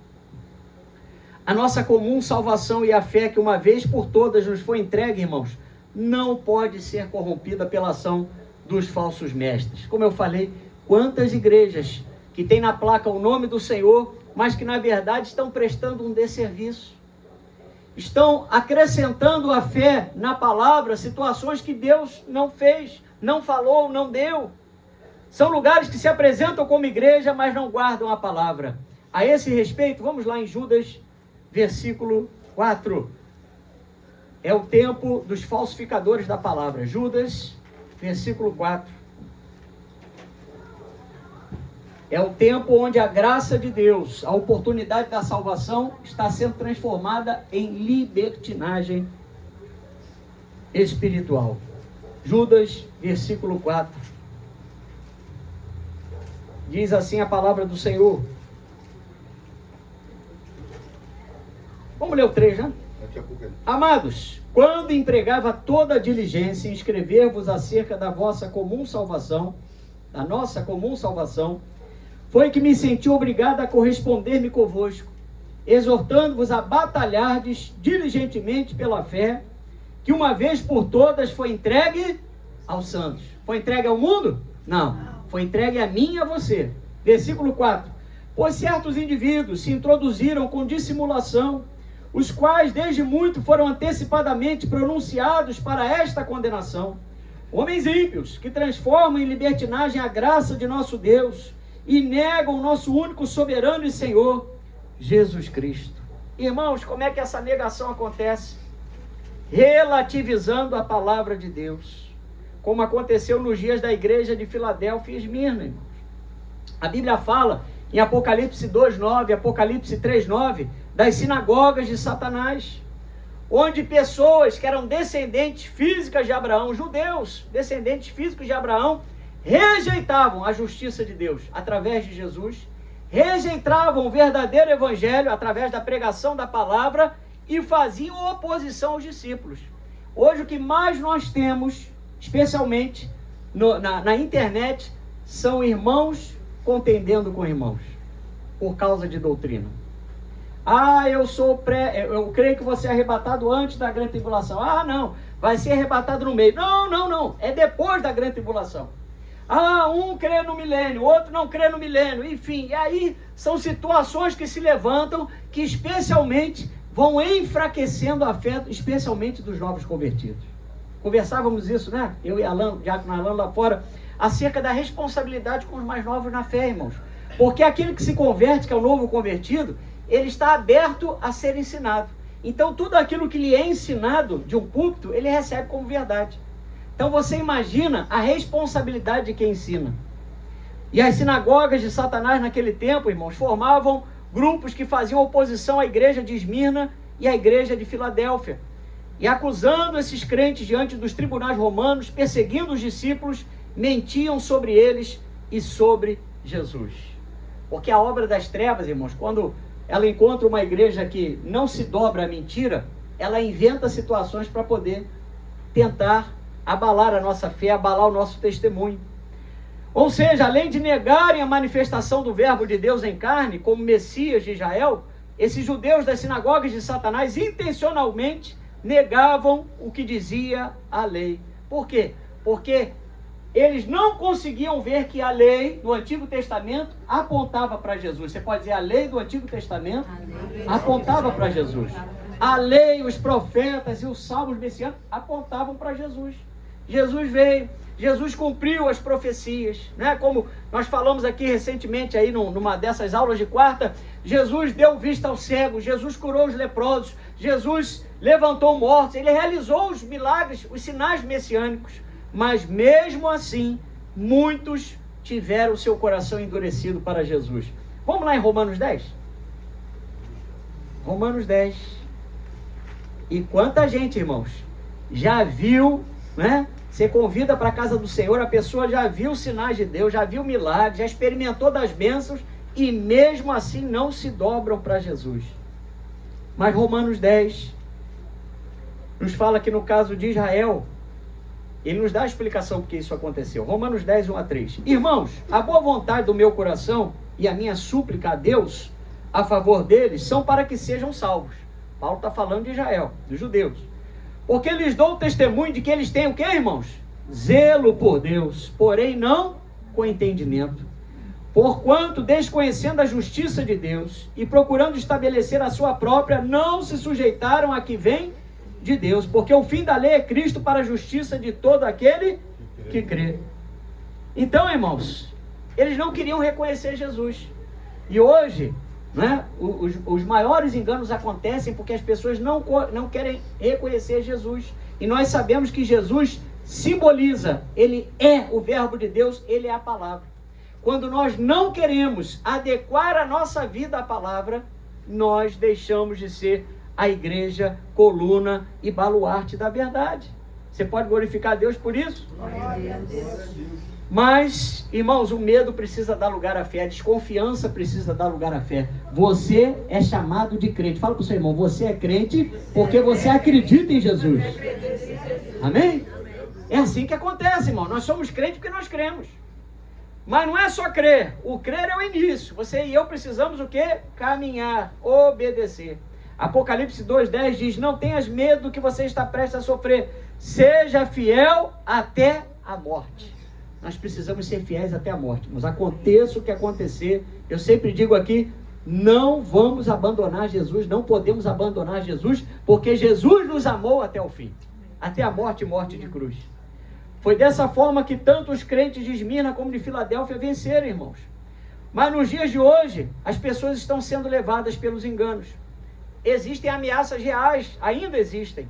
Speaker 1: A nossa comum salvação e a fé que uma vez por todas nos foi entregue, irmãos, não pode ser corrompida pela ação dos falsos mestres. Como eu falei, quantas igrejas que têm na placa o nome do Senhor, mas que na verdade estão prestando um desserviço. Estão acrescentando a fé na palavra situações que Deus não fez, não falou, não deu. São lugares que se apresentam como igreja, mas não guardam a palavra. A esse respeito, vamos lá em Judas, versículo 4. É o tempo dos falsificadores da palavra. Judas, versículo 4. É o tempo onde a graça de Deus, a oportunidade da salvação, está sendo transformada em libertinagem espiritual. Judas, versículo 4. Diz assim a palavra do Senhor. Vamos ler o 3, né? Amados, quando empregava toda a diligência em escrever-vos acerca da vossa comum salvação, da nossa comum salvação, foi que me senti obrigado a corresponder-me convosco, exortando-vos a batalhardes diligentemente pela fé, que uma vez por todas foi entregue aos santos. Foi entregue ao mundo? Não. Foi entregue a mim e a você. Versículo 4. Pois certos indivíduos se introduziram com dissimulação, os quais desde muito foram antecipadamente pronunciados para esta condenação. Homens ímpios, que transformam em libertinagem a graça de nosso Deus e negam o nosso único soberano e Senhor, Jesus Cristo. Irmãos, como é que essa negação acontece? Relativizando a palavra de Deus, como aconteceu nos dias da igreja de Filadélfia e Esmirna, irmãos. A Bíblia fala em Apocalipse 2:9, Apocalipse 3:9, das sinagogas de Satanás, onde pessoas que eram descendentes físicas de Abraão, judeus, descendentes físicos de Abraão, rejeitavam a justiça de Deus através de Jesus, rejeitavam o verdadeiro evangelho através da pregação da palavra e faziam oposição aos discípulos. Hoje o que mais nós temos, especialmente na internet, são irmãos contendendo com irmãos, por causa de doutrina. Eu creio que você é arrebatado antes da grande tribulação. Não, vai ser arrebatado no meio. Não, é depois da grande tribulação. Um crê no milênio, outro não crê no milênio, enfim. E aí são situações que se levantam, que especialmente vão enfraquecendo a fé, especialmente dos novos convertidos. Conversávamos isso, né? Eu e Alan, Diácono Alan lá fora, acerca da responsabilidade com os mais novos na fé, irmãos. Porque aquele que se converte, que é o novo convertido, ele está aberto a ser ensinado. Então tudo aquilo que lhe é ensinado de um púlpito, ele recebe como verdade. Então você imagina a responsabilidade de quem ensina. E as sinagogas de Satanás naquele tempo, irmãos, formavam grupos que faziam oposição à igreja de Esmirna e à igreja de Filadélfia. E acusando esses crentes diante dos tribunais romanos, perseguindo os discípulos, mentiam sobre eles e sobre Jesus. Porque a obra das trevas, irmãos, quando ela encontra uma igreja que não se dobra à mentira, ela inventa situações para poder tentar abalar a nossa fé, abalar o nosso testemunho. Ou seja, além de negarem a manifestação do verbo de Deus em carne, como Messias de Israel, esses judeus das sinagogas de Satanás intencionalmente negavam o que dizia a lei. Por quê? Porque eles não conseguiam ver que a lei do Antigo Testamento apontava para Jesus. Você pode dizer, a lei do Antigo Testamento apontava para Jesus. A lei, os profetas e os salmos messiânicos apontavam para Jesus. Jesus veio, Jesus cumpriu as profecias, né? Como nós falamos aqui recentemente aí numa dessas aulas de quarta, Jesus deu vista aos cegos, Jesus curou os leprosos, Jesus levantou mortos, ele realizou os milagres, os sinais messiânicos, mas mesmo assim, muitos tiveram o seu coração endurecido para Jesus. Vamos lá em Romanos 10? Romanos 10. E quanta gente, irmãos, já viu, né? Você convida para a casa do Senhor, a pessoa já viu os sinais de Deus, já viu milagres, já experimentou das bênçãos e mesmo assim não se dobram para Jesus. Mas Romanos 10 nos fala que no caso de Israel, ele nos dá a explicação porque isso aconteceu. Romanos 10, 1-3. Irmãos, a boa vontade do meu coração e a minha súplica a Deus a favor deles são para que sejam salvos. Paulo está falando de Israel, dos judeus. Porque lhes dou testemunho de que eles têm o quê, irmãos? Zelo por Deus, porém não com entendimento. Porquanto, desconhecendo a justiça de Deus e procurando estabelecer a sua própria, não se sujeitaram a que vem de Deus. Porque o fim da lei é Cristo para a justiça de todo aquele que crê. Então, irmãos, eles não queriam reconhecer Jesus. E hoje, né, os maiores enganos acontecem porque as pessoas não querem reconhecer Jesus. E nós sabemos que Jesus simboliza, ele é o verbo de Deus, ele é a palavra. quando nós não queremos adequar a nossa vida à palavra, nós deixamos de ser a igreja, coluna e baluarte da verdade. Você pode glorificar a Deus por isso? Mas, irmãos, o medo precisa dar lugar à fé, a desconfiança precisa dar lugar à fé. Você é chamado de crente. Fala para o seu irmão, você é crente porque você acredita em Jesus. Amém? É assim que acontece, irmão. Nós somos crentes porque nós cremos. Mas não é só crer. O crer é o início. Você e eu precisamos o quê? Caminhar, obedecer. Apocalipse 2:10 diz, não tenhas medo do que você está prestes a sofrer. Seja fiel até a morte. Nós precisamos ser fiéis até a morte. Mas aconteça o que acontecer, eu sempre digo aqui, não vamos abandonar Jesus, não podemos abandonar Jesus, porque Jesus nos amou até o fim. Até a morte e morte de cruz. Foi dessa forma que tanto os crentes de Esmirna como de Filadélfia venceram, irmãos. Mas nos dias de hoje, as pessoas estão sendo levadas pelos enganos. Existem ameaças reais, ainda existem.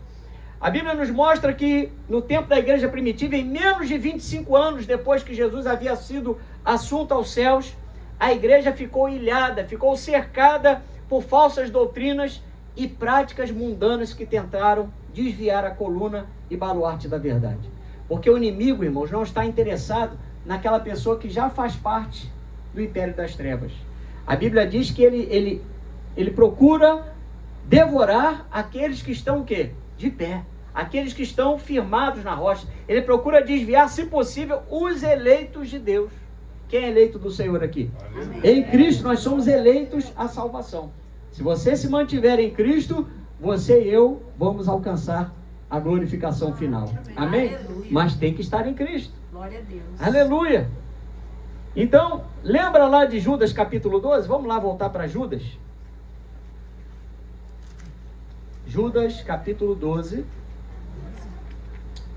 Speaker 1: A Bíblia nos mostra que no tempo da igreja primitiva, em menos de 25 anos depois que Jesus havia sido assunto aos céus, a igreja ficou ilhada, ficou cercada por falsas doutrinas e práticas mundanas que tentaram desviar a coluna e baluarte da verdade. Porque o inimigo, irmãos, não está interessado naquela pessoa que já faz parte do império das trevas. A Bíblia diz que ele procura devorar aqueles que estão o quê? De pé. Aqueles que estão firmados na rocha. Ele procura desviar, se possível, os eleitos de Deus. Quem é eleito do Senhor aqui? Amém. Em Cristo nós somos eleitos à salvação. Se você se mantiver em Cristo, você e eu vamos alcançar a glorificação final. Amém? Aleluia. Mas tem que estar em Cristo.
Speaker 2: Glória a Deus.
Speaker 1: Aleluia. Então, lembra lá de Judas capítulo 12? Vamos lá voltar para Judas. Judas capítulo 12.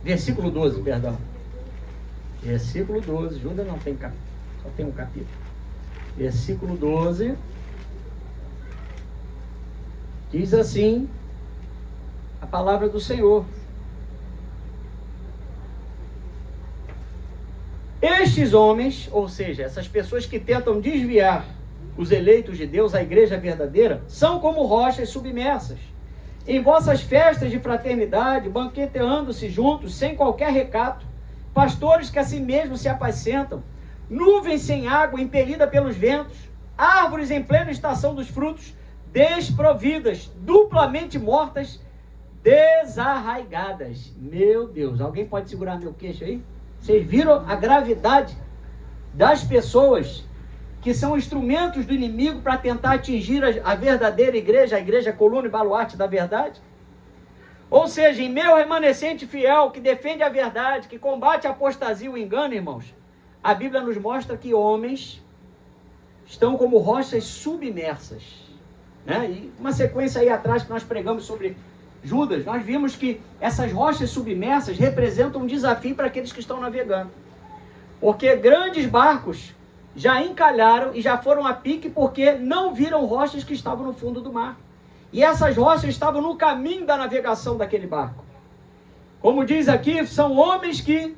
Speaker 1: Versículo 12, perdão. Versículo 12. Judas não tem capítulo, só tem um capítulo. Versículo 12. Diz assim a palavra do Senhor. Estes homens, ou seja, essas pessoas que tentam desviar os eleitos de Deus, a igreja verdadeira, são como rochas submersas. Em vossas festas de fraternidade, banqueteando-se juntos, sem qualquer recato, pastores que a si mesmos se apacentam, nuvens sem água impelida pelos ventos, árvores em plena estação dos frutos, desprovidas, duplamente mortas, desarraigadas. Meu Deus, alguém pode segurar meu queixo aí? Vocês viram a gravidade das pessoas que são instrumentos do inimigo para tentar atingir a verdadeira igreja, a igreja coluna e baluarte da verdade? Ou seja, em meio ao remanescente fiel que defende a verdade, que combate a apostasia e o engano, irmãos, a Bíblia nos mostra que homens estão como rochas submersas, né? E uma sequência aí atrás que nós pregamos sobre Judas, nós vimos que essas rochas submersas representam um desafio para aqueles que estão navegando. Porque grandes barcos já encalharam e já foram a pique porque não viram rochas que estavam no fundo do mar. E essas rochas estavam no caminho da navegação daquele barco. Como diz aqui, são homens que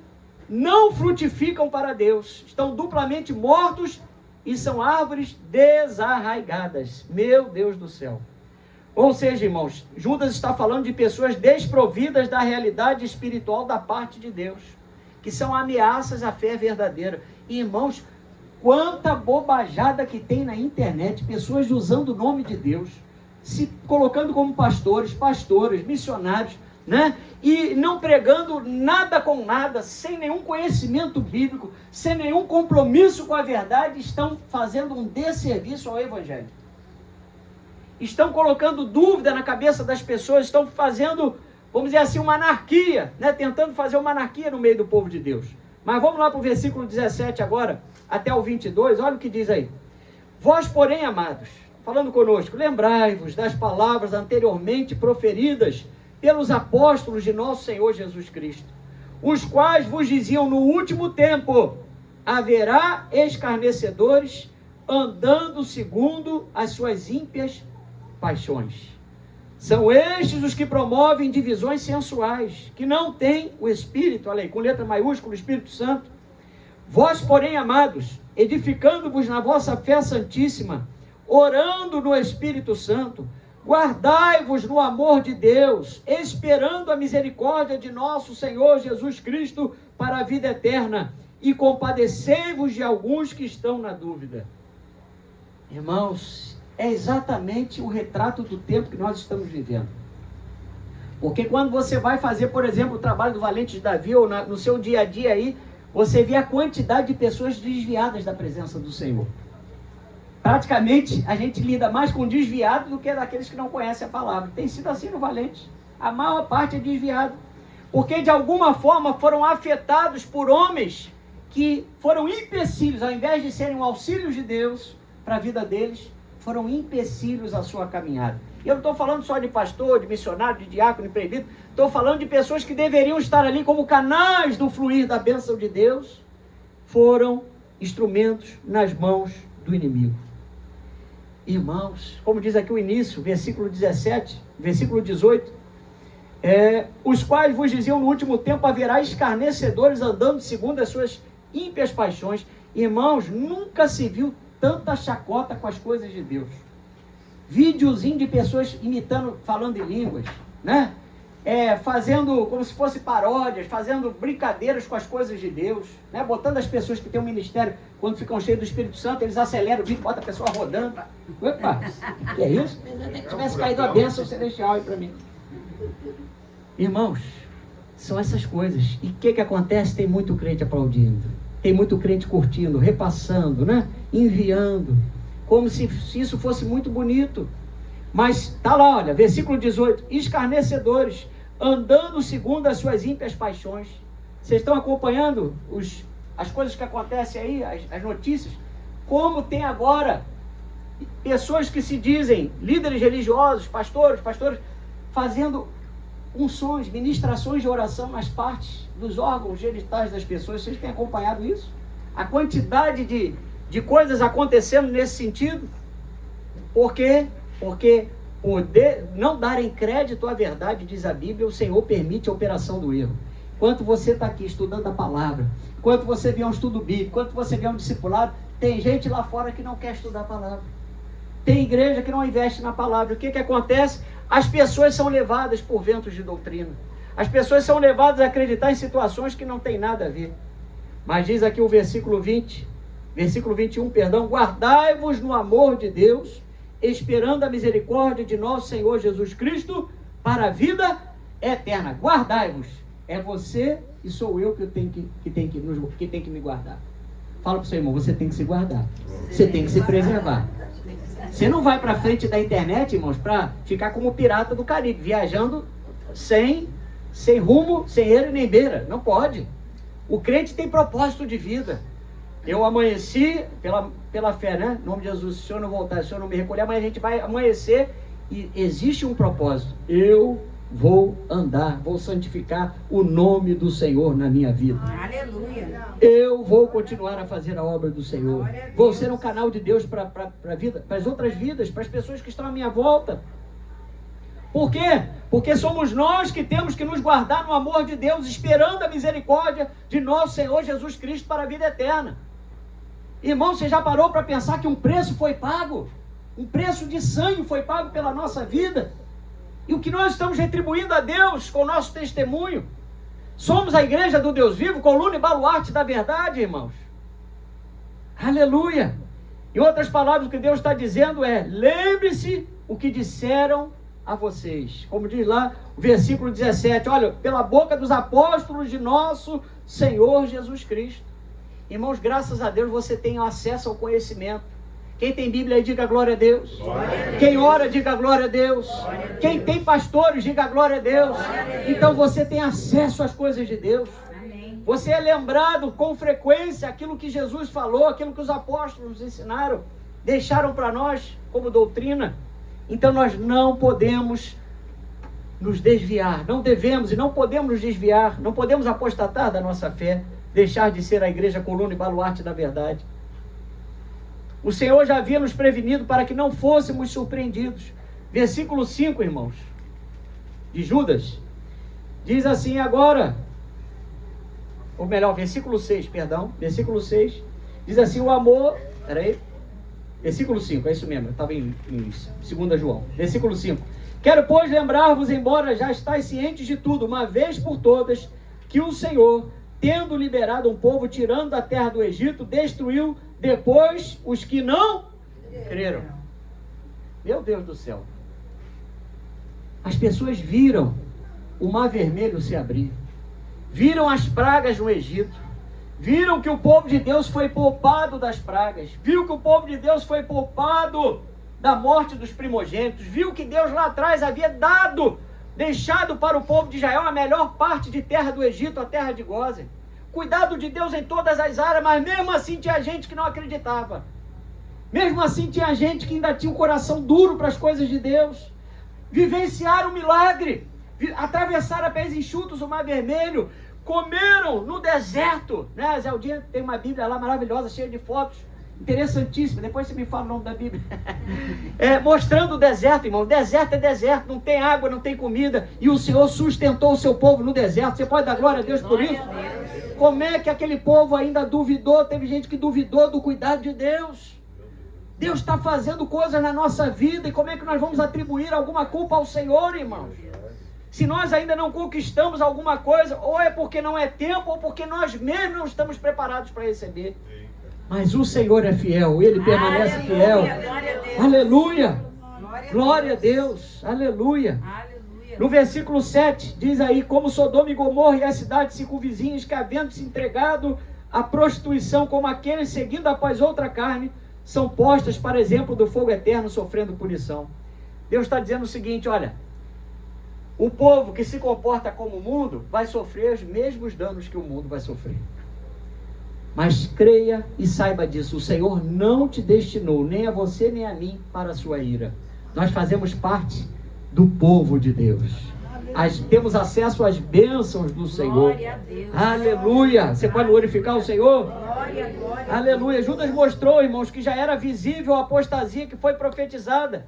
Speaker 1: não frutificam para Deus, estão duplamente mortos e são árvores desarraigadas. Meu Deus do céu. Ou seja, irmãos, Judas está falando de pessoas desprovidas da realidade espiritual da parte de Deus, que são ameaças à fé verdadeira. E, irmãos, quanta bobajada que tem na internet, pessoas usando o nome de Deus, se colocando como pastores, missionários, né? E não pregando nada com nada, sem nenhum conhecimento bíblico, sem nenhum compromisso com a verdade, estão fazendo um desserviço ao Evangelho. Estão colocando dúvida na cabeça das pessoas, estão fazendo, vamos dizer assim, uma anarquia, né? Tentando fazer uma anarquia no meio do povo de Deus. Mas vamos lá para o versículo 17 agora, até o 22, olha o que diz aí. Vós, porém, amados, falando conosco, lembrai-vos das palavras anteriormente proferidas pelos apóstolos de nosso Senhor Jesus Cristo, os quais vos diziam no último tempo, haverá escarnecedores andando segundo as suas ímpias paixões. São estes os que promovem divisões sensuais, que não têm o Espírito, olha aí, com letra maiúscula, o Espírito Santo. Vós, porém, amados, edificando-vos na vossa fé santíssima, orando no Espírito Santo, guardai-vos no amor de Deus, esperando a misericórdia de nosso Senhor Jesus Cristo para a vida eterna, e compadecei-vos de alguns que estão na dúvida. Irmãos, é exatamente o retrato do tempo que nós estamos vivendo. Porque quando você vai fazer, por exemplo, o trabalho do Valente de Davi, ou no seu dia a dia aí, você vê a quantidade de pessoas desviadas da presença do Senhor. Praticamente, a gente lida mais com desviado do que daqueles que não conhecem a palavra. Tem sido assim no Valente. A maior parte é desviado. Porque, de alguma forma, foram afetados por homens que foram empecilhos, ao invés de serem um auxílio de Deus para a vida deles, foram empecilhos à sua caminhada. E eu não estou falando só de pastor, de missionário, de diácono, de presbítero. Estou falando de pessoas que deveriam estar ali como canais do fluir da bênção de Deus, foram instrumentos nas mãos do inimigo. Irmãos, como diz aqui o início, versículo 17, versículo 18, os quais vos diziam no último tempo haverá escarnecedores andando segundo as suas ímpias paixões. Irmãos, nunca se viu tanta chacota com as coisas de Deus. Videozinho de pessoas imitando, falando em línguas, né? Fazendo como se fosse paródias, fazendo brincadeiras com as coisas de Deus, né? Botando as pessoas que têm um ministério, quando ficam cheios do Espírito Santo, eles aceleram o vídeo, bota a pessoa rodando. Opa, que é isso? Se tivesse caído a bênção celestial aí para mim. Irmãos, são essas coisas. E o que acontece? Tem muito crente aplaudindo, tem muito crente curtindo, repassando, né? Enviando, como se isso fosse muito bonito. Mas está lá, olha, versículo 18, escarnecedores, andando segundo as suas ímpias paixões. Vocês estão acompanhando as coisas que acontecem aí, as notícias? Como tem agora pessoas que se dizem líderes religiosos, pastores, fazendo unções, ministrações de oração nas partes dos órgãos genitais das pessoas. Vocês têm acompanhado isso? A quantidade de coisas acontecendo nesse sentido. Por quê? Porque poder não darem crédito à verdade, diz a Bíblia, o Senhor permite a operação do erro. Enquanto você está aqui estudando a palavra, enquanto você vê um estudo bíblico, enquanto você vê um discipulado, tem gente lá fora que não quer estudar a palavra. Tem igreja que não investe na palavra. O que acontece? As pessoas são levadas por ventos de doutrina. As pessoas são levadas a acreditar em situações que não tem nada a ver. Mas diz aqui o versículo 20, versículo 21, perdão, guardai-vos no amor de Deus, esperando a misericórdia de nosso Senhor Jesus Cristo para a vida eterna. Guardai-vos. É você e sou eu que tem que me guardar. Fala para o seu irmão, você tem que se guardar. Você tem que se preservar. Você não vai para frente da internet, irmãos, para ficar como o pirata do Caribe, viajando sem rumo, sem eira nem beira. Não pode. O crente tem propósito de vida. Eu amanheci pela fé, né? Em nome de Jesus, se o Senhor não voltar, se o Senhor não me recolher, amanhã a gente vai amanhecer e existe um propósito. Eu vou andar, vou santificar o nome do Senhor na minha vida.
Speaker 2: Aleluia.
Speaker 1: Eu vou continuar a fazer a obra do Senhor. Vou ser um canal de Deus para a vida, para as outras vidas, para as pessoas que estão à minha volta. Por quê? Porque somos nós que temos que nos guardar no amor de Deus, esperando a misericórdia de nosso Senhor Jesus Cristo para a vida eterna. Irmão, você já parou para pensar que um preço foi pago? Um preço de sangue foi pago pela nossa vida? E o que nós estamos retribuindo a Deus com o nosso testemunho? Somos a igreja do Deus vivo, coluna e baluarte da verdade, irmãos. Aleluia! Em outras palavras, o que Deus está dizendo é: lembre-se o que disseram a vocês. Como diz lá o versículo 17, olha, pela boca dos apóstolos de nosso Senhor Jesus Cristo. Irmãos, graças a Deus você tem acesso ao conhecimento. Quem tem Bíblia aí, diga glória a Deus. Glória a Deus. Quem ora, diga glória a Deus. Glória a Deus. Quem tem pastores, diga glória a Deus. Glória a Deus. Então você tem acesso às coisas de Deus. Amém. Você é lembrado com frequência aquilo que Jesus falou, aquilo que os apóstolos nos ensinaram, deixaram para nós como doutrina. Então nós não podemos nos desviar, não devemos e não podemos nos desviar, não podemos apostatar da nossa fé, deixar de ser a igreja coluna e baluarte da verdade. O Senhor já havia nos prevenido para que não fôssemos surpreendidos. Versículo 5, irmãos, de Judas, diz assim: agora, ou melhor, versículo 6, perdão, versículo 6, diz assim, o amor, peraí, versículo 5, é isso mesmo, eu estava em 2 João, versículo 5, quero, pois, lembrar-vos, embora já estáis cientes de tudo, uma vez por todas, que o Senhor, tendo liberado um povo, tirando da terra do Egito, destruiu depois os que não creram. Meu Deus do céu. As pessoas viram o mar vermelho se abrir, viram as pragas no Egito, viram que o povo de Deus foi poupado das pragas, viu que o povo de Deus foi poupado da morte dos primogênitos, viu que Deus lá atrás havia deixado para o povo de Israel a melhor parte de terra do Egito, a terra de Gósen. Cuidado de Deus em todas as áreas, mas mesmo assim tinha gente que não acreditava. Mesmo assim tinha gente que ainda tinha o coração duro para as coisas de Deus. Vivenciaram um milagre, atravessaram a pés enxutos o mar vermelho, comeram no deserto, né? Zé Aldinha tem uma Bíblia lá maravilhosa, cheia de fotos, interessantíssima, depois você me fala o nome da Bíblia. Mostrando o deserto, irmão. O deserto é deserto, não tem água, não tem comida, e o Senhor sustentou o seu povo no deserto. Você pode dar glória a Deus por isso? Como é que aquele povo ainda duvidou? Teve gente que duvidou do cuidado de Deus. Deus está fazendo coisas na nossa vida, e como é que nós vamos atribuir alguma culpa ao Senhor, irmãos? Se nós ainda não conquistamos alguma coisa, ou é porque não é tempo, ou porque nós mesmos não estamos preparados para receber. Mas o Senhor é fiel, Ele permanece fiel. Aleluia! Glória a Deus! Aleluia! No versículo 7, diz aí, como Sodoma e Gomorra e as cidades circunvizinhas, que havendo se entregado à prostituição, como aqueles seguindo após outra carne, são postas para exemplo do fogo eterno, sofrendo punição. Deus está dizendo o seguinte, olha, o povo que se comporta como o mundo vai sofrer os mesmos danos que o mundo vai sofrer. Mas creia e saiba disso, o Senhor não te destinou, nem a você nem a mim, para a sua ira. Nós fazemos parte do povo de Deus. Temos acesso às bênçãos do Senhor. Glória a Deus. Aleluia! Você pode glorificar o Senhor? Glória. Aleluia! Judas mostrou, irmãos, que já era visível a apostasia que foi profetizada,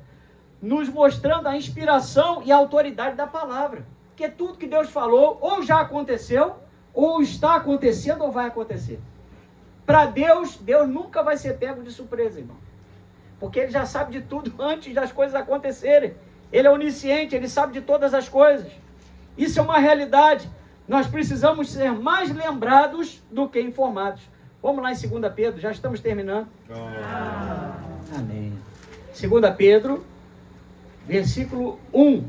Speaker 1: nos mostrando a inspiração e a autoridade da palavra. Porque tudo que Deus falou, ou já aconteceu, ou está acontecendo, ou vai acontecer. Para Deus, Deus nunca vai ser pego de surpresa, irmão. Porque Ele já sabe de tudo antes das coisas acontecerem. Ele é onisciente, Ele sabe de todas as coisas. Isso é uma realidade. Nós precisamos ser mais lembrados do que informados. Vamos lá em 2 Pedro, já estamos terminando. Amém. 2 Pedro, versículo 1.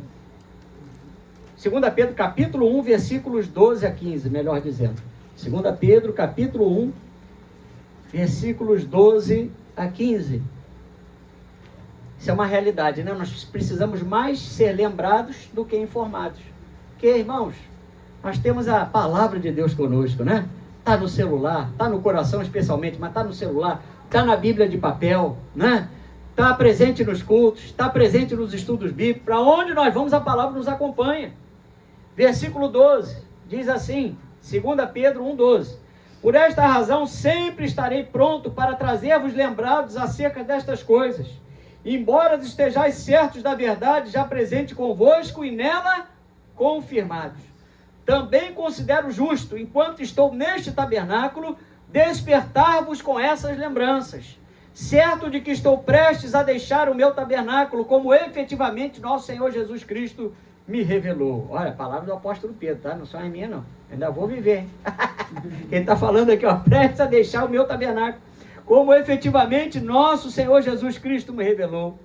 Speaker 1: 2 Pedro, capítulo 1, versículos 12 a 15, melhor dizendo. 2 Pedro, capítulo 1, versículos 12 a 15. Isso é uma realidade, né? Nós precisamos mais ser lembrados do que informados. Porque, irmãos, nós temos a palavra de Deus conosco, né? Está no celular, está no coração especialmente, mas está no celular, está na Bíblia de papel, né? Está presente nos cultos, está presente nos estudos bíblicos. Para onde nós vamos, a palavra nos acompanha. Versículo 12, diz assim, 2 Pedro 1,12. Por esta razão sempre estarei pronto para trazer-vos lembrados acerca destas coisas, embora estejais certos da verdade já presente convosco e nela confirmados. Também considero justo, enquanto estou neste tabernáculo, despertar-vos com essas lembranças, certo de que estou prestes a deixar o meu tabernáculo, como efetivamente nosso Senhor Jesus Cristo me revelou. Olha, a palavra do apóstolo Pedro, tá? Não só em minha, não. Ainda vou viver, hein? Quem está falando aqui, ó, prestes a deixar o meu tabernáculo, como efetivamente nosso Senhor Jesus Cristo me revelou.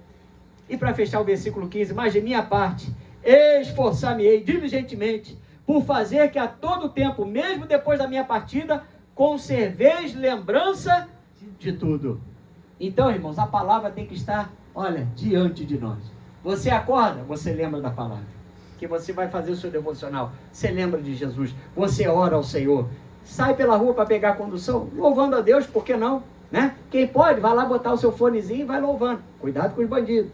Speaker 1: E para fechar o versículo 15, mas de minha parte, esforçar-me-ei diligentemente por fazer que a todo tempo, mesmo depois da minha partida, conserveis lembrança de tudo. Então, irmãos, a palavra tem que estar, olha, diante de nós. Você acorda, você lembra da palavra. Que você vai fazer o seu devocional, você lembra de Jesus, você ora ao Senhor, sai pela rua para pegar a condução, louvando a Deus, por que não? Né? Quem pode, vai lá botar o seu fonezinho e vai louvando. Cuidado com os bandidos,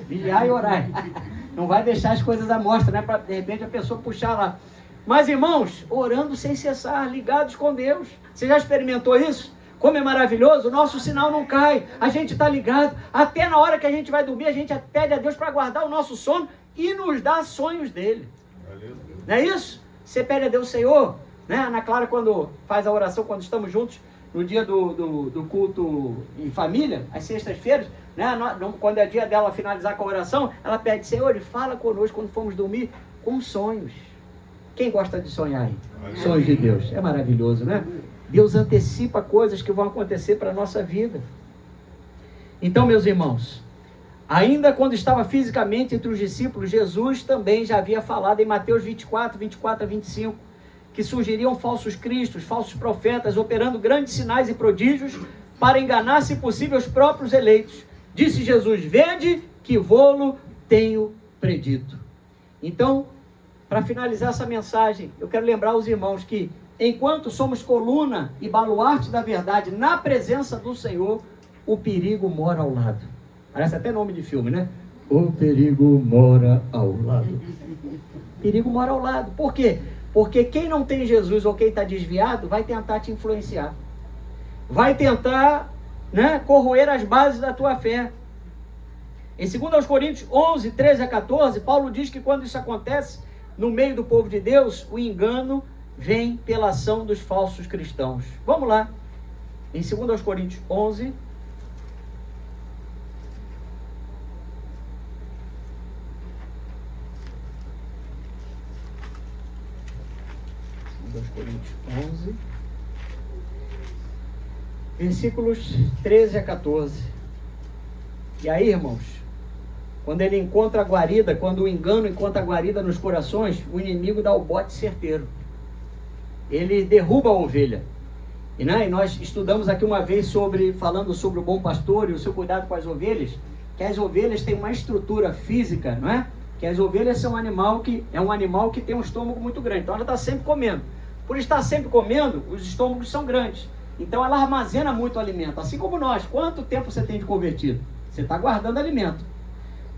Speaker 1: vigiar e orar. Não vai deixar as coisas à mostra, né? Para de repente a pessoa puxar lá. Mas, irmãos, orando sem cessar, ligados com Deus. Você já experimentou isso? Como é maravilhoso, o nosso sinal não cai, a gente está ligado, até na hora que a gente vai dormir, a gente pede a Deus para guardar o nosso sono e nos dá sonhos dele. Não é isso? Você pede a Deus, Senhor, né? A Ana Clara, quando faz a oração, quando estamos juntos, no dia do culto em família, às sextas-feiras, né? Quando é dia dela finalizar com a oração, ela pede, Senhor, fala conosco quando formos dormir com sonhos. Quem gosta de sonhar aí? Sonhos de Deus. É maravilhoso, né? Deus antecipa coisas que vão acontecer para a nossa vida. Então, meus irmãos, ainda quando estava fisicamente entre os discípulos, Jesus também já havia falado em Mateus 24 a 25, que surgiriam falsos cristos, falsos profetas, operando grandes sinais e prodígios para enganar, se possível, os próprios eleitos. Disse Jesus, vede que vô-lo tenho predito. Então, para finalizar essa mensagem, eu quero lembrar os irmãos que, enquanto somos coluna e baluarte da verdade na presença do Senhor, o perigo mora ao lado. Parece até nome de filme, né? O perigo mora ao lado. O perigo mora ao lado. Por quê? Porque quem não tem Jesus ou quem está desviado vai tentar te influenciar. Vai tentar, né, corroer as bases da tua fé. Em 2 Coríntios 11, 13 a 14, Paulo diz que quando isso acontece no meio do povo de Deus, o engano vem pela ação dos falsos cristãos. Vamos lá. Em 2 Coríntios 11... 2 Coríntios 11, versículos 13 a 14. E aí, irmãos, quando ele encontra a guarida, quando o engano encontra a guarida nos corações, o inimigo dá o bote certeiro. Ele derruba a ovelha. E nós estudamos aqui uma vez falando sobre o bom pastor e o seu cuidado com as ovelhas, que as ovelhas têm uma estrutura física, não é? Que as ovelhas são um animal que tem um estômago muito grande, então ela está sempre comendo. Por estar sempre comendo, os estômagos são grandes. Então ela armazena muito alimento. Assim como nós. Quanto tempo você tem de convertido? Você está guardando alimento.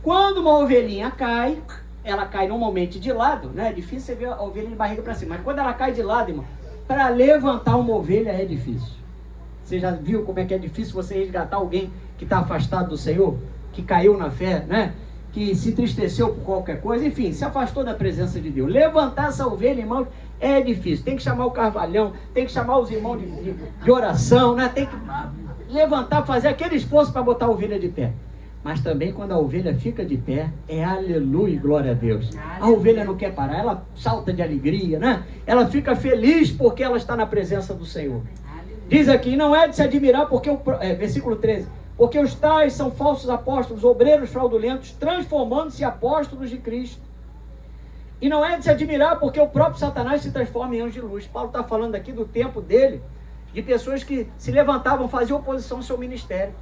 Speaker 1: Quando uma ovelhinha cai, ela cai normalmente de lado, né? É difícil você ver a ovelha de barriga para cima. Mas quando ela cai de lado, irmão, para levantar uma ovelha é difícil. Você já viu como é que é difícil você resgatar alguém que está afastado do Senhor? Que caiu na fé, né? Que se entristeceu por qualquer coisa, enfim, se afastou da presença de Deus. Levantar essa ovelha, irmãos, é difícil. Tem que chamar o carvalhão, tem que chamar os irmãos de oração, né? Tem que levantar, fazer aquele esforço para botar a ovelha de pé. Mas também quando a ovelha fica de pé, é aleluia e glória a Deus. A ovelha não quer parar, ela salta de alegria, né? Ela fica feliz porque ela está na presença do Senhor. Diz aqui, não é de se admirar porque, versículo 13, porque os tais são falsos apóstolos, obreiros fraudulentos, transformando-se em apóstolos de Cristo. E não é de se admirar porque o próprio Satanás se transforma em anjo de luz. Paulo está falando aqui do tempo dele, de pessoas que se levantavam, faziam oposição ao seu ministério.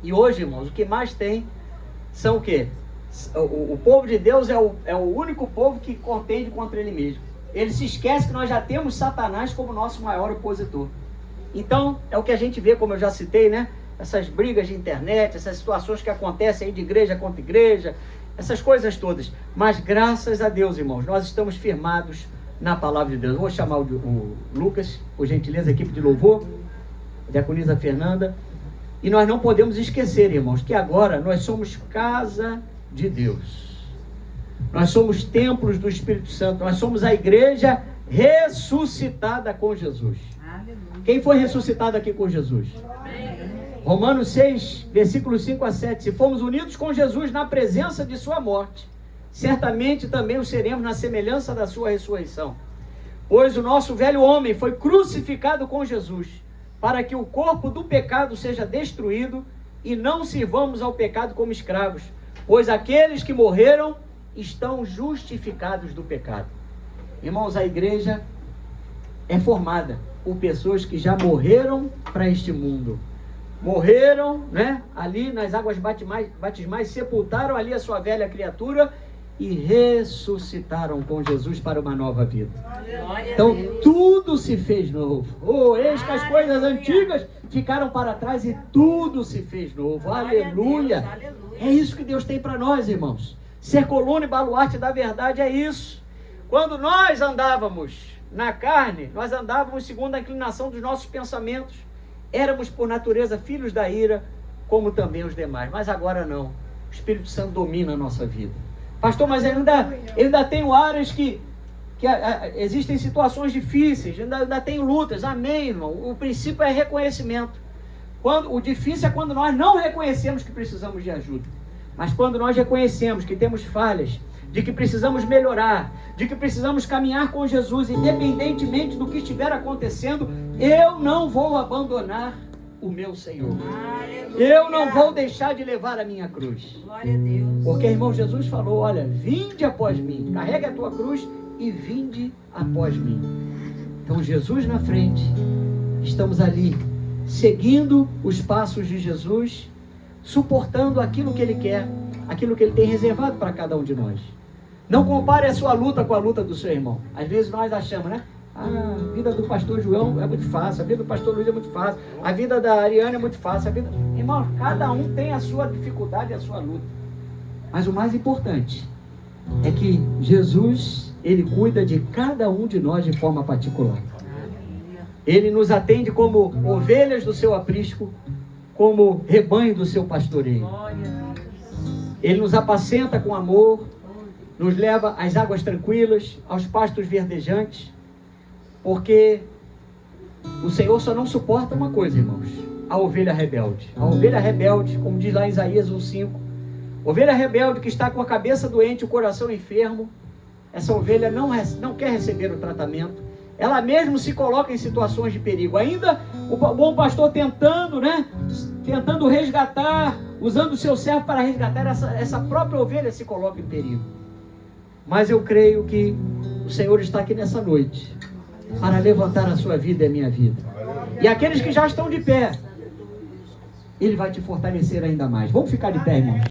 Speaker 1: E hoje, irmãos, o que mais tem são o quê? O povo de Deus é o único povo que contende contra ele mesmo. Ele se esquece que nós já temos Satanás como nosso maior opositor. Então, é o que a gente vê, como eu já citei, né? Essas brigas de internet, essas situações que acontecem aí de igreja contra igreja, essas coisas todas. Mas graças a Deus, irmãos, nós estamos firmados na palavra de Deus. Eu vou chamar o Lucas, por gentileza, equipe de louvor, a diaconisa Fernanda. E nós não podemos esquecer, irmãos, que agora nós somos casa de Deus. Nós somos templos do Espírito Santo. Nós somos a igreja ressuscitada com Jesus. Quem foi ressuscitado aqui com Jesus? Romanos 6, versículos 5 a 7. Se fomos unidos com Jesus na presença de sua morte, certamente também o seremos na semelhança da sua ressurreição. Pois o nosso velho homem foi crucificado com Jesus, para que o corpo do pecado seja destruído e não sirvamos ao pecado como escravos, pois aqueles que morreram estão justificados do pecado. Irmãos, a igreja é formada por pessoas que já morreram para este mundo. Morreram, né? Ali nas águas batismais, sepultaram ali a sua velha criatura e ressuscitaram com Jesus para uma nova vida. Então tudo se fez novo. Eis que as coisas antigas ficaram para trás e tudo se fez novo. Aleluia! É isso que Deus tem para nós, irmãos. Ser coluna e baluarte da verdade é isso. Quando nós andávamos na carne, nós andávamos segundo a inclinação dos nossos pensamentos. Éramos por natureza filhos da ira, como também os demais. Mas agora não. O Espírito Santo domina a nossa vida. Pastor, mas eu ainda tenho áreas que que existem situações difíceis, ainda tem lutas, amém, irmão. O princípio é reconhecimento. O difícil é quando nós não reconhecemos que precisamos de ajuda. Mas quando nós reconhecemos que temos falhas, de que precisamos melhorar, de que precisamos caminhar com Jesus, independentemente do que estiver acontecendo, eu não vou abandonar o meu Senhor. Eu não vou deixar de levar a minha cruz.
Speaker 2: Glória a Deus.
Speaker 1: Porque, irmão, Jesus falou, olha, vinde após mim, carregue a tua cruz e vinde após mim. Então, Jesus na frente, estamos ali, seguindo os passos de Jesus, suportando aquilo que Ele quer, aquilo que Ele tem reservado para cada um de nós. Não compare a sua luta com a luta do seu irmão. Às vezes nós achamos, né? A vida do pastor João é muito fácil, a vida do pastor Luiz é muito fácil, a vida da Ariane é muito fácil. Irmão, cada um tem a sua dificuldade e a sua luta. Mas o mais importante é que Jesus, Ele cuida de cada um de nós de forma particular. Ele nos atende como ovelhas do seu aprisco, como rebanho do seu pastoreio. Ele nos apacenta com amor, nos leva às águas tranquilas, aos pastos verdejantes, porque o Senhor só não suporta uma coisa, irmãos: a ovelha rebelde. A ovelha rebelde, como diz lá em Isaías 1:5, ovelha rebelde que está com a cabeça doente e o coração enfermo, essa ovelha não quer receber o tratamento, ela mesmo se coloca em situações de perigo. Ainda o bom pastor tentando resgatar, usando o seu servo para resgatar, essa própria ovelha se coloca em perigo. Mas eu creio que o Senhor está aqui nessa noite para levantar a sua vida e a minha vida. E aqueles que já estão de pé, Ele vai te fortalecer ainda mais. Vamos ficar de pé, irmãos.